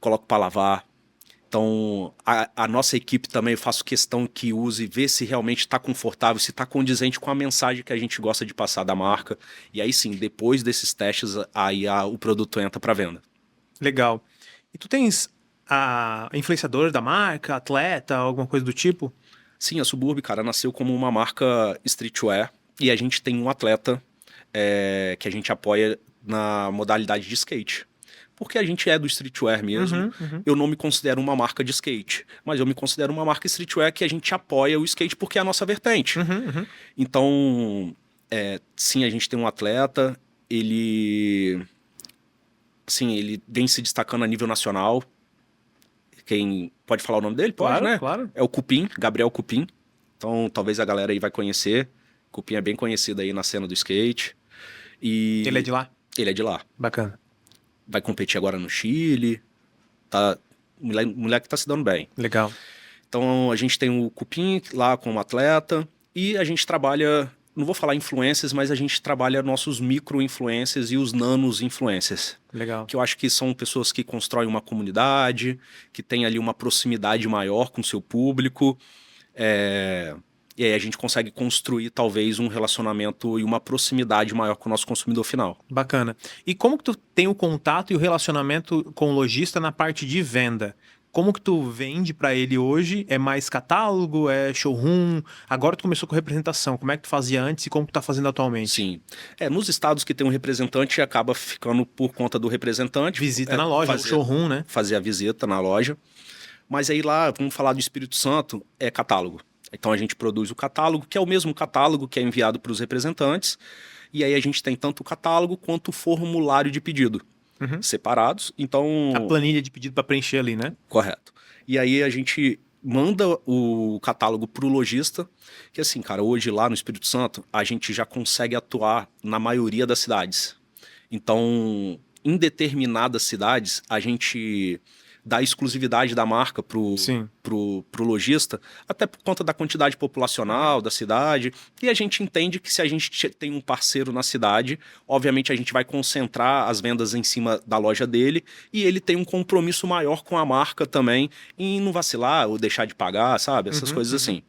coloco para lavar. Então, a nossa equipe também, eu faço questão que use, ver se realmente está confortável, se está condizente com a mensagem que a gente gosta de passar da marca. E aí sim, depois desses testes, aí o produto entra para venda. Legal. E tu tens influenciador da marca, atleta, alguma coisa do tipo? Sim, a Suburb, cara, nasceu como uma marca streetwear e a gente tem um atleta que a gente apoia na modalidade de skate. Porque a gente é do streetwear mesmo. Eu não me considero uma marca de skate, mas eu me considero uma marca streetwear que a gente apoia o skate porque é a nossa vertente. Então, sim, a gente tem um atleta, ele Sim, ele vem se destacando a nível nacional. Quem pode falar o nome dele? Pode, Claro, né? claro. É o Cupim, Gabriel Cupim. Então, talvez a galera aí vai conhecer. Cupim é bem conhecido aí na cena do skate. Ele é E de lá? ele é de lá. Bacana. Vai competir agora no Chile. Tá, moleque tá se dando bem. Legal. Então, a gente tem o Cupim lá como atleta. E a gente trabalha, não vou falar influencers, mas a gente trabalha nossos micro-influencers e os nanos-influencers. Legal. Que eu acho que são pessoas que constroem uma comunidade, que tem ali uma proximidade maior com o seu público. E aí a gente consegue construir talvez um relacionamento e uma proximidade maior com o nosso consumidor final. Bacana. E como que tu tem o contato e o relacionamento com o lojista na parte de venda? Como que tu vende para ele hoje? É mais catálogo? É showroom? Agora tu começou com representação. Como é que tu fazia antes e como tu tá fazendo atualmente? Sim. Nos estados que tem um representante, acaba ficando por conta do representante. Visita na loja, o showroom, né? Fazer a visita na loja. Mas aí lá, vamos falar do Espírito Santo, é catálogo. Então a gente produz o catálogo, que é o mesmo catálogo que é enviado para os representantes. E aí a gente tem tanto o catálogo quanto o formulário de pedido. Separados. Então. A planilha de pedido para preencher ali, né? Correto. E aí a gente manda o catálogo para o lojista, que assim, cara, hoje lá no Espírito Santo, a gente já consegue atuar na maioria das cidades. Então, em determinadas cidades, a gente dá exclusividade da marca pro lojista, até por conta da quantidade populacional da cidade. E a gente entende que se a gente tem um parceiro na cidade, obviamente a gente vai concentrar as vendas em cima da loja dele e ele tem um compromisso maior com a marca também em não vacilar ou deixar de pagar, sabe? Essas coisas assim.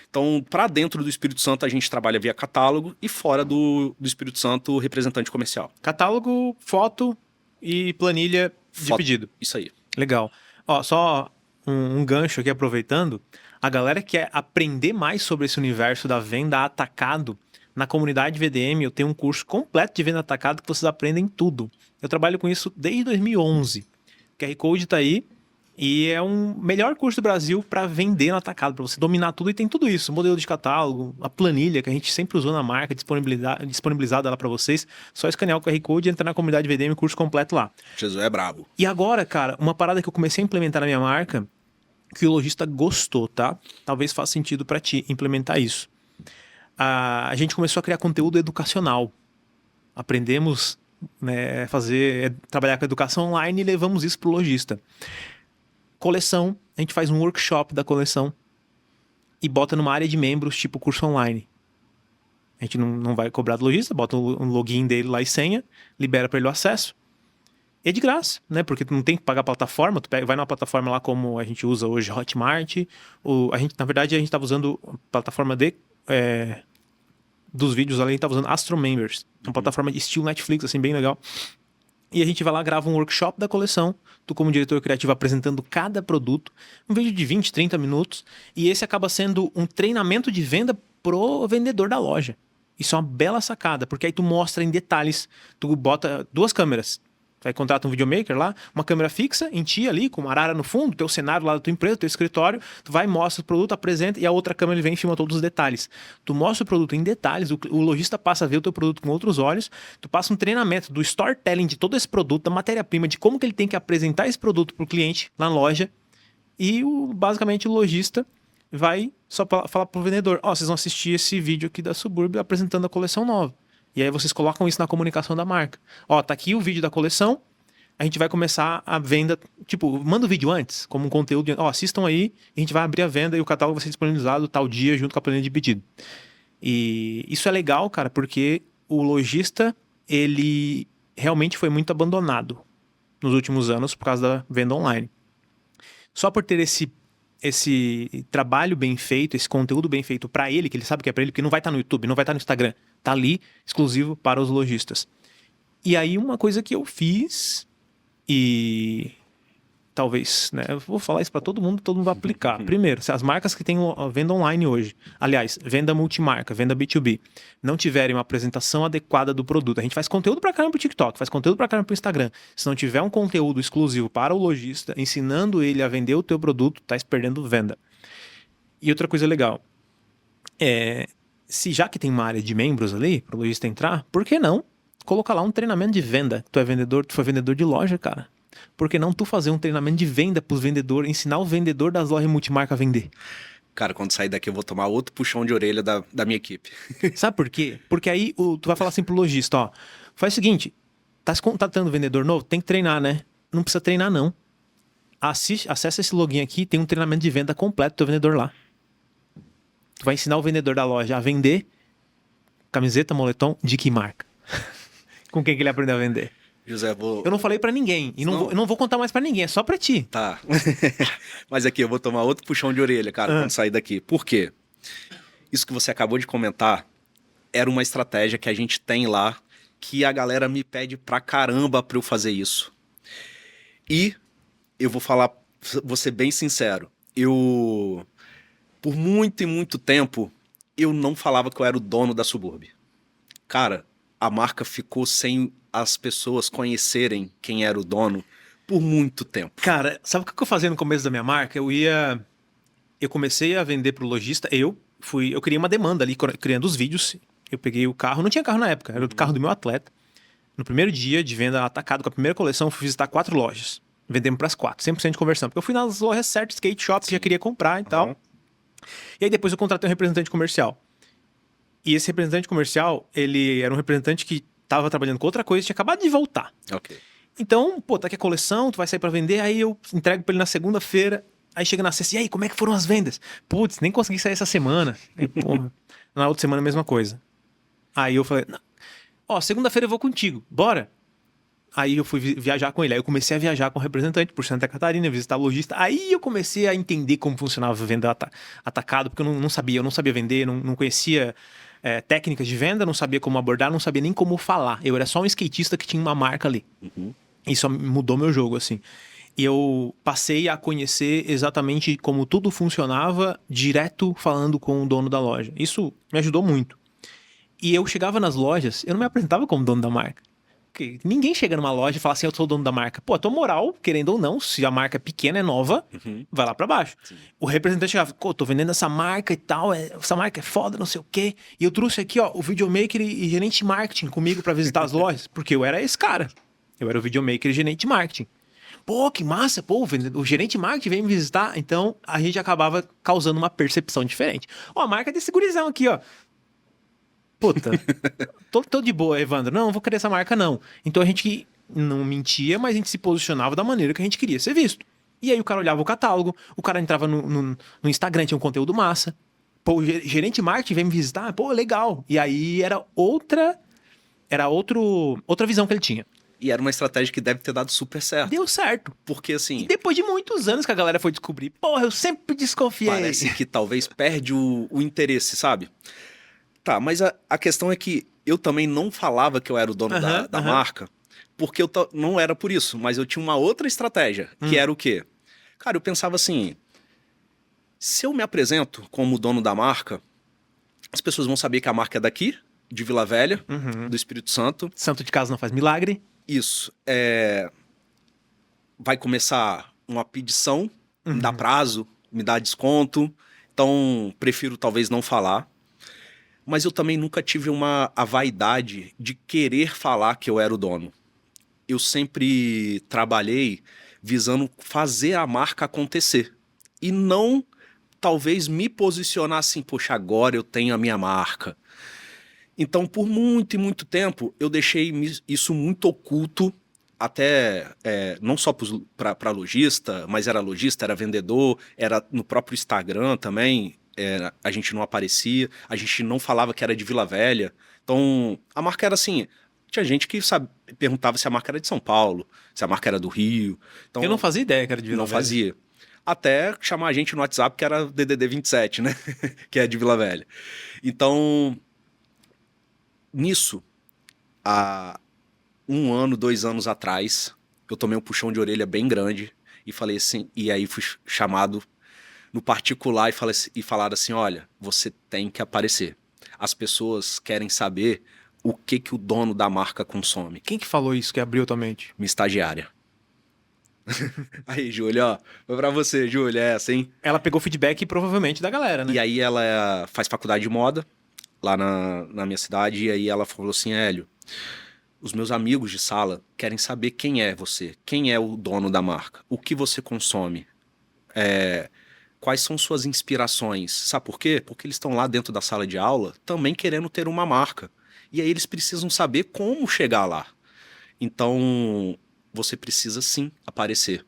Então, para dentro do Espírito Santo, a gente trabalha via catálogo e fora do Espírito Santo, representante comercial. Catálogo, foto e planilha de pedido. Isso aí. Legal. Ó, só um gancho aqui aproveitando. A galera que quer aprender mais sobre esse universo da venda atacado, na comunidade VDM eu tenho um curso completo de venda atacado que vocês aprendem tudo. Eu trabalho com isso desde 2011. O QR Code tá aí e é um melhor curso do Brasil para vender no atacado, para você dominar tudo e tem tudo isso. O modelo de catálogo, a planilha que a gente sempre usou na marca, disponibilizada lá para vocês. Só escanear o QR Code e entrar na comunidade VDM, curso completo lá. Jesus é brabo. E agora, cara, uma parada que eu comecei a implementar na minha marca, que o lojista gostou, tá? Talvez faça sentido para ti implementar isso. A gente começou a criar conteúdo educacional. Aprendemos, né, trabalhar com educação online e levamos isso pro lojista. Coleção, a gente faz um workshop da coleção e bota numa área de membros, tipo curso online. A gente não vai cobrar do lojista, bota um login dele lá e senha, libera para ele o acesso. E é de graça, né? Porque tu não tem que pagar a plataforma, vai numa plataforma lá como a gente usa hoje, Hotmart. Na verdade, a gente estava usando a plataforma dos vídeos ali, a gente estava usando Astro Members. Uma plataforma de estilo Netflix, assim, bem legal. E a gente vai lá, grava um workshop da coleção, tu como diretor criativo apresentando cada produto, um vídeo de 20, 30 minutos, e esse acaba sendo um treinamento de venda pro vendedor da loja. Isso é uma bela sacada, porque aí tu mostra em detalhes, tu bota 2 câmeras, vai contratar um videomaker lá, uma câmera fixa em ti ali, com uma arara no fundo, teu cenário lá da tua empresa, teu escritório, tu vai, mostra o produto, apresenta, e a outra câmera ele vem e filma todos os detalhes. Tu mostra o produto em detalhes, o lojista passa a ver o teu produto com outros olhos, tu passa um treinamento do storytelling de todo esse produto, da matéria-prima, de como que ele tem que apresentar esse produto pro cliente na loja, e basicamente o lojista vai só falar pro vendedor, vocês vão assistir esse vídeo aqui da Subúrbio apresentando a coleção nova. E aí vocês colocam isso na comunicação da marca. Tá aqui o vídeo da coleção, a gente vai começar a venda, tipo, manda o vídeo antes, como um conteúdo, assistam aí, a gente vai abrir a venda e o catálogo vai ser disponibilizado tal dia junto com a planilha de pedido. E isso é legal, cara, porque o lojista, ele realmente foi muito abandonado nos últimos anos por causa da venda online. Só por ter esse trabalho bem feito, esse conteúdo bem feito para ele, que ele sabe que é para ele, porque não vai estar no YouTube, não vai estar no Instagram, tá ali exclusivo para os lojistas. E aí uma coisa que eu fiz e talvez, né, eu vou falar isso para todo mundo vai aplicar. Primeiro, se as marcas que têm venda online hoje, aliás, venda multimarca, venda B2B, não tiverem uma apresentação adequada do produto, a gente faz conteúdo para caramba pro TikTok, faz conteúdo para caramba pro Instagram. Se não tiver um conteúdo exclusivo para o lojista, ensinando ele a vender o teu produto, tá perdendo venda. E outra coisa legal, se já que tem uma área de membros ali, para o lojista entrar, por que não colocar lá um treinamento de venda. Tu é vendedor, tu foi vendedor de loja, cara. Por que não tu fazer um treinamento de venda pros vendedores, ensinar o vendedor das lojas multimarca a vender? Cara, quando sair daqui eu vou tomar outro puxão de orelha da minha equipe. Sabe por quê? Porque aí tu vai falar assim pro lojista, ó, faz o seguinte, tá se contratando vendedor novo? Tem que treinar, né? Não precisa treinar, não. Acessa esse login aqui, tem um treinamento de venda completo do teu vendedor lá. Tu vai ensinar o vendedor da loja a vender camiseta, moletom, de que marca? Com quem que ele aprendeu a vender? José, vou... Eu não falei pra ninguém, e Não. eu não vou contar mais pra ninguém, é só pra ti. Tá. Mas aqui, eu vou tomar outro puxão de orelha, cara, quando sair daqui. Por quê? Isso que você acabou de comentar era uma estratégia que a gente tem lá, que a galera me pede pra caramba pra eu fazer isso. E eu vou ser bem sincero, por muito e muito tempo, eu não falava que eu era o dono da Suburb. Cara, a marca ficou sem as pessoas conhecerem quem era o dono por muito tempo. Cara, sabe o que eu fazia no começo da minha marca? Eu comecei a vender pro lojista, eu criei uma demanda ali, criando os vídeos. Eu peguei o carro, não tinha carro na época, era o carro do meu atleta. No primeiro dia de venda atacado com a primeira coleção, eu fui visitar 4 lojas. Vendemos pras 4, 100% de conversão. Porque eu fui nas lojas certas, skate shop, que já queria comprar e tal. E aí depois eu contratei um representante comercial. E esse representante comercial, ele era um representante que tava trabalhando com outra coisa e tinha acabado de voltar. Ok. Então, pô, tá aqui a coleção, tu vai sair pra vender, aí eu entrego pra ele na segunda-feira, aí chega na sexta, e aí, como é que foram as vendas? Putz, nem consegui sair essa semana. Aí, porra, na outra semana a mesma coisa. Aí eu falei, ó, segunda-feira eu vou contigo, bora? Aí eu fui viajar com ele, aí eu comecei a viajar com o representante por Santa Catarina, visitar o lojista, aí eu comecei a entender como funcionava a venda atacado, porque eu não sabia vender, não conhecia técnicas de venda, não sabia como abordar, não sabia nem como falar. Eu era só um skatista que tinha uma marca ali. Isso mudou meu jogo, assim. E eu passei a conhecer exatamente como tudo funcionava, direto falando com o dono da loja. Isso me ajudou muito. E eu chegava nas lojas, eu não me apresentava como dono da marca. Porque ninguém chega numa loja e fala assim, eu sou o dono da marca. Pô, a tua moral, querendo ou não, se a marca é pequena, é nova, vai lá pra baixo. Sim. O representante chegava, pô, tô vendendo essa marca e tal, essa marca é foda, não sei o quê. E eu trouxe aqui, ó, o videomaker e gerente de marketing comigo pra visitar as lojas, porque eu era esse cara. Eu era o videomaker e gerente de marketing. Pô, que massa, pô, o gerente de marketing veio me visitar. Então, a gente acabava causando uma percepção diferente. Ó, a marca desse gurizão aqui, ó. Puta, tô de boa, Evandro. Não vou querer essa marca, não. Então a gente não mentia, mas a gente se posicionava da maneira que a gente queria ser visto. E aí o cara olhava o catálogo, o cara entrava no Instagram, tinha um conteúdo massa. Pô, o gerente de marketing veio me visitar, pô, legal. E aí era outra visão que ele tinha. E era uma estratégia que deve ter dado super certo. Deu certo. Porque assim... E depois de muitos anos que a galera foi descobrir, porra, eu sempre desconfiei. Parece que talvez perde o interesse, sabe? Tá, mas a questão é que eu também não falava que eu era o dono da marca, porque eu não era por isso, mas eu tinha uma outra estratégia, que era o quê? Cara, eu pensava assim, se eu me apresento como dono da marca, as pessoas vão saber que a marca é daqui, de Vila Velha, do Espírito Santo. Santo de casa não faz milagre. Isso. Vai começar uma pedição, me dá prazo, me dá desconto, então prefiro talvez não falar. Mas eu também nunca tive a vaidade de querer falar que eu era o dono. Eu sempre trabalhei visando fazer a marca acontecer. E não, talvez, me posicionar assim, poxa, agora eu tenho a minha marca. Então, por muito e muito tempo, eu deixei isso muito oculto, até não só para lojista, mas era lojista, era vendedor, era no próprio Instagram também. A gente não aparecia, a gente não falava que era de Vila Velha. Então, a marca era assim... Tinha gente que perguntava se a marca era de São Paulo, se a marca era do Rio. Então, eu não fazia ideia que era de Vila Velha. Não fazia. Até chamar a gente no WhatsApp, que era DDD 27, né? Que é de Vila Velha. Então, nisso, há 1 ano, 2 anos atrás, eu tomei um puxão de orelha bem grande e falei assim... E aí fui chamado... no particular e falaram assim, olha, você tem que aparecer. As pessoas querem saber o que o dono da marca consome. Quem que falou isso, que abriu tua mente? Minha estagiária. Aí, Júlia, ó, foi pra você, Júlia, essa, hein? Ela pegou feedback provavelmente da galera, né? E aí ela faz faculdade de moda lá na minha cidade, e aí ela falou assim, Hélio, os meus amigos de sala querem saber quem é você, quem é o dono da marca, o que você consome, quais são suas inspirações. Sabe por quê? Porque eles estão lá dentro da sala de aula também querendo ter uma marca. E aí eles precisam saber como chegar lá. Então, você precisa sim aparecer.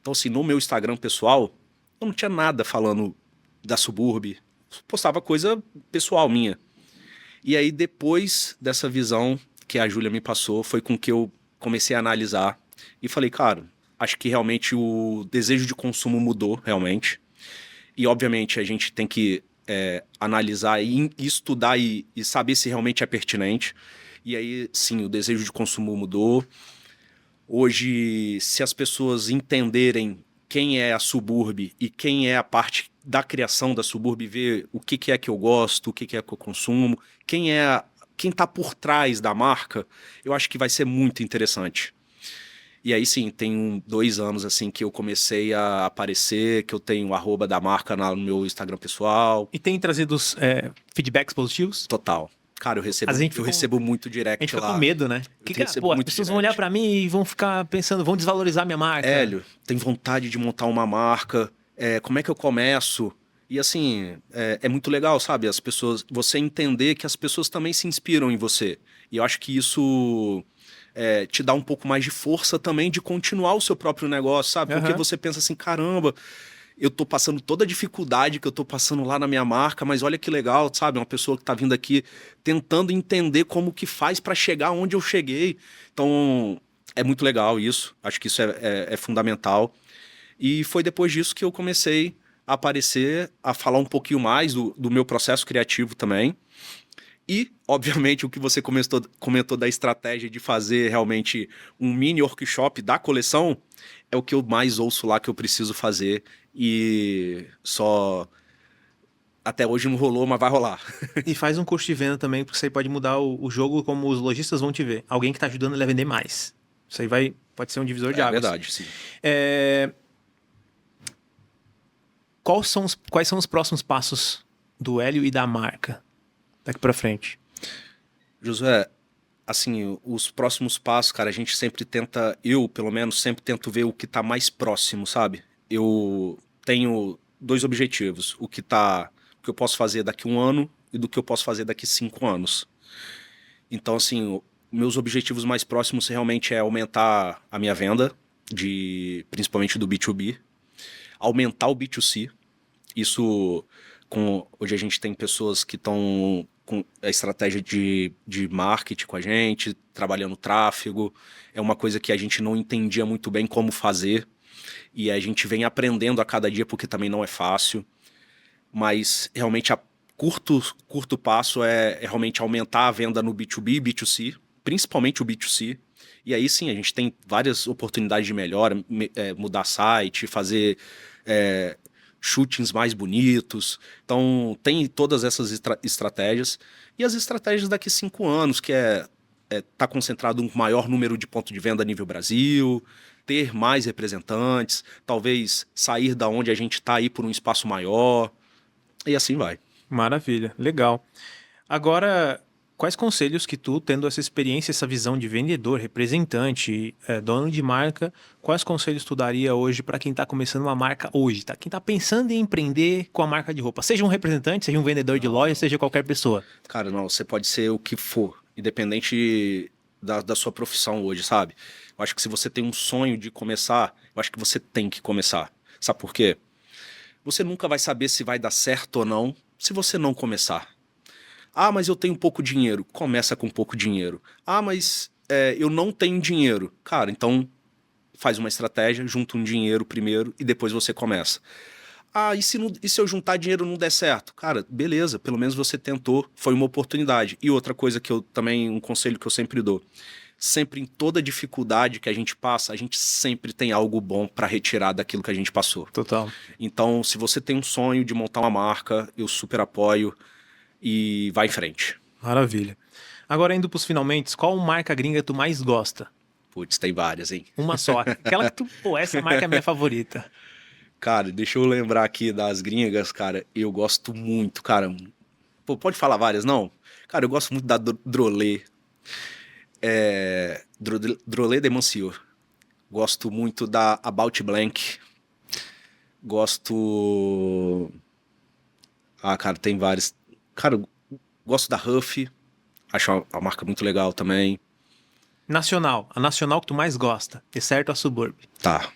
Então, assim, no meu Instagram pessoal, eu não tinha nada falando da Suburb, postava coisa pessoal minha. E aí, depois dessa visão que a Júlia me passou, foi com que eu comecei a analisar e falei, cara, acho que realmente o desejo de consumo mudou, realmente. E, obviamente, a gente tem que analisar e estudar e saber se realmente é pertinente. E aí, sim, o desejo de consumo mudou. Hoje, se as pessoas entenderem quem é a Suburb e quem é a parte da criação da Suburb, ver o que é que eu gosto, o que é que eu consumo, quem está por trás da marca, eu acho que vai ser muito interessante. E aí sim, tem 2 anos assim que eu comecei a aparecer, que eu tenho o arroba da marca no meu Instagram pessoal. E tem trazido feedbacks positivos? Total. Cara, eu A recebo muito gente direct fica lá. com medo, né? Recebo As muito pessoas vão direct. olhar pra mim e vão ficar pensando, vão desvalorizar minha marca. Hélio, tem vontade de montar uma marca, como é que eu começo? E assim, é muito legal, sabe? As pessoas, você entender que as pessoas também se inspiram em você. E eu acho que isso te dá um pouco mais de força também de continuar o seu próprio negócio, sabe? Porque Aham. você pensa assim, caramba, eu tô passando toda a dificuldade que eu tô passando lá na minha marca, mas olha que legal, sabe? Uma pessoa que tá vindo aqui tentando entender como que faz para chegar onde eu cheguei. Então, é muito legal isso. Acho que isso é fundamental. E foi depois disso que eu comecei a aparecer, a falar um pouquinho mais do meu processo criativo também. E, obviamente, o que você comentou da estratégia de fazer realmente um mini workshop da coleção é o que eu mais ouço lá que eu preciso fazer. E só até hoje não rolou, mas vai rolar. E faz um curso de venda também, porque isso aí pode mudar o jogo como os lojistas vão te ver. Alguém que tá ajudando ele a vender mais. Isso aí pode ser um divisor de É águas. verdade, sim. Quais são os próximos passos do Hélio e da marca daqui pra frente? Josué, assim, os próximos passos, cara, a gente sempre tenta, eu pelo menos, sempre tento ver o que tá mais próximo, sabe? Eu tenho 2 objetivos, o que eu posso fazer daqui 1 ano e do que eu posso fazer daqui 5 anos. Então, assim, meus objetivos mais próximos realmente é aumentar a minha venda, principalmente do B2B, aumentar o B2C. Isso, hoje a gente tem pessoas que estão com a estratégia de marketing com a gente, trabalhando tráfego. É uma coisa que a gente não entendia muito bem como fazer. E a gente vem aprendendo a cada dia, porque também não é fácil. Mas realmente a curto passo é realmente aumentar a venda no B2B e B2C, principalmente o B2C. E aí sim, a gente tem várias oportunidades de melhora, mudar site, fazer shootings mais bonitos. Então, tem todas essas estratégias. E as estratégias daqui 5 anos, que tá concentrado um maior número de pontos de venda a nível Brasil, ter mais representantes, talvez sair da onde a gente está aí por um espaço maior, e assim vai. Maravilha, legal. Agora, quais conselhos que tu, tendo essa experiência, essa visão de vendedor, representante, dono de marca, quais conselhos tu daria hoje para quem está começando uma marca hoje, tá? Quem está pensando em empreender com a marca de roupa, seja um representante, seja um vendedor de loja, seja qualquer pessoa. Cara, não, você pode ser o que for, independente da sua profissão hoje, sabe? Eu acho que se você tem um sonho de começar, eu acho que você tem que começar. Sabe por quê? Você nunca vai saber se vai dar certo ou não se você não começar. Ah, mas eu tenho pouco dinheiro. Começa com pouco dinheiro. Ah, mas eu não tenho dinheiro. Cara, então faz uma estratégia, junta um dinheiro primeiro e depois você começa. Ah, e se eu juntar dinheiro e não der certo? Cara, beleza, pelo menos você tentou, foi uma oportunidade. E outra coisa que eu também, um conselho que eu sempre dou. Sempre em toda dificuldade que a gente passa, a gente sempre tem algo bom para retirar daquilo que a gente passou. Total. Então, se você tem um sonho de montar uma marca, eu super apoio e vai em frente. Maravilha. Agora, indo pros finalmente, qual marca gringa tu mais gosta? Putz, tem várias, hein? Uma só. Aquela que tu, pô, essa marca é a minha favorita. Cara, deixa eu lembrar aqui das gringas, cara. Eu gosto muito, cara. Pô, pode falar várias, não? Cara, eu gosto muito da Drolet. Drolet de Monsieur. Gosto muito da About Blank. Gosto... cara, tem vários. Cara, eu gosto da Huff. Acho uma marca muito legal também. Nacional. A nacional que tu mais gosta, exceto a Suburb. Tá.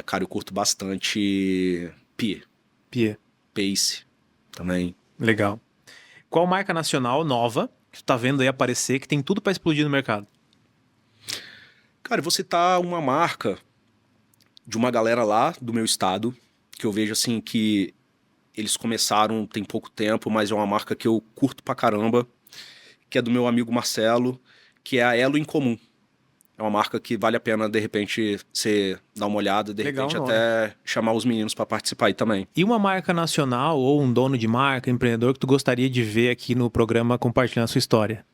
Cara, eu curto bastante Pie. Pia. Pace também. Legal. Qual marca nacional nova que tu tá vendo aí aparecer que tem tudo pra explodir no mercado? Cara, eu vou citar uma marca de uma galera lá do meu estado, que eu vejo assim que eles começaram tem pouco tempo, mas é uma marca que eu curto pra caramba, que é do meu amigo Marcelo, que é a Elo em Comum. É uma marca que vale a pena, de repente, você dar uma olhada, de Legal repente o nome. até chamar os meninos pra participar aí também. E uma marca nacional ou um dono de marca, empreendedor que tu gostaria de ver aqui no programa compartilhando a sua história?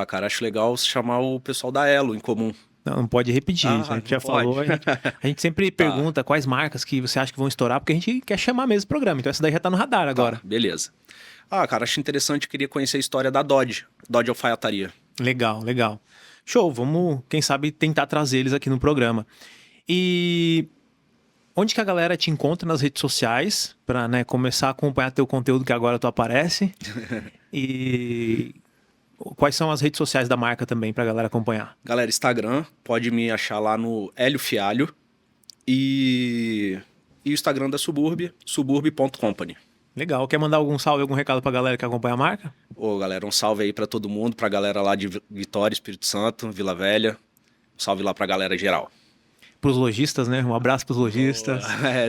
Cara, acho legal chamar o pessoal da Elo em Comum. Não pode repetir, a gente já não pode. falou. A gente sempre pergunta quais marcas que você acha que vão estourar, porque a gente quer chamar mesmo o programa. Então essa daí já tá no radar agora. Beleza. Cara, acho interessante, queria conhecer a história da Dodge Alfaiataria. Legal, legal. Show, vamos, quem sabe, tentar trazer eles aqui no programa. E onde que a galera te encontra nas redes sociais para, né, começar a acompanhar teu conteúdo que agora tu aparece? E quais são as redes sociais da marca também pra galera acompanhar? Galera, Instagram, pode me achar lá no Hélio Fialho e o Instagram da suburb.company. Legal. Quer mandar algum salve, algum recado pra galera que acompanha a marca? Galera, um salve aí pra todo mundo, pra galera lá de Vitória, Espírito Santo, Vila Velha. Um salve lá pra galera geral. Pros lojistas, né? Um abraço pros lojistas.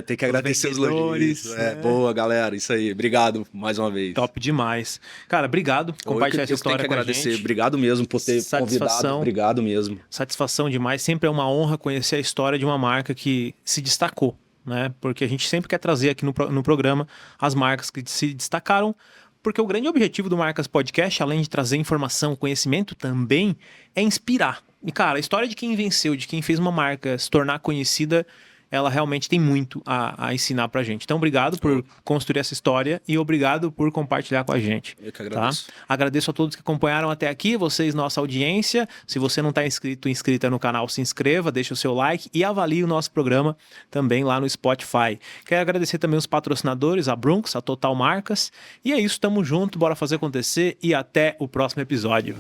Tem que agradecer os vendedores, lojistas. né? Boa, galera, isso aí. Obrigado mais uma vez. Top demais. Cara, obrigado por compartilhar essa história tenho que com a agradecer. gente. Obrigado mesmo por ter convidado. Obrigado mesmo. Satisfação demais. Sempre é uma honra conhecer a história de uma marca que se destacou, né? Porque a gente sempre quer trazer aqui no programa as marcas que se destacaram, porque o grande objetivo do Marcas Podcast, além de trazer informação, conhecimento, também é inspirar. E, cara, a história de quem venceu, de quem fez uma marca se tornar conhecida, ela realmente tem muito a ensinar pra gente. Então, obrigado por construir essa história e obrigado por compartilhar com a gente. Eu que agradeço. Tá? Agradeço a todos que acompanharam até aqui, vocês, nossa audiência. Se você não está inscrita no canal, se inscreva, deixe o seu like e avalie o nosso programa também lá no Spotify. Quero agradecer também os patrocinadores, a Brunks, a Total Marcas. E é isso, tamo junto, bora fazer acontecer e até o próximo episódio.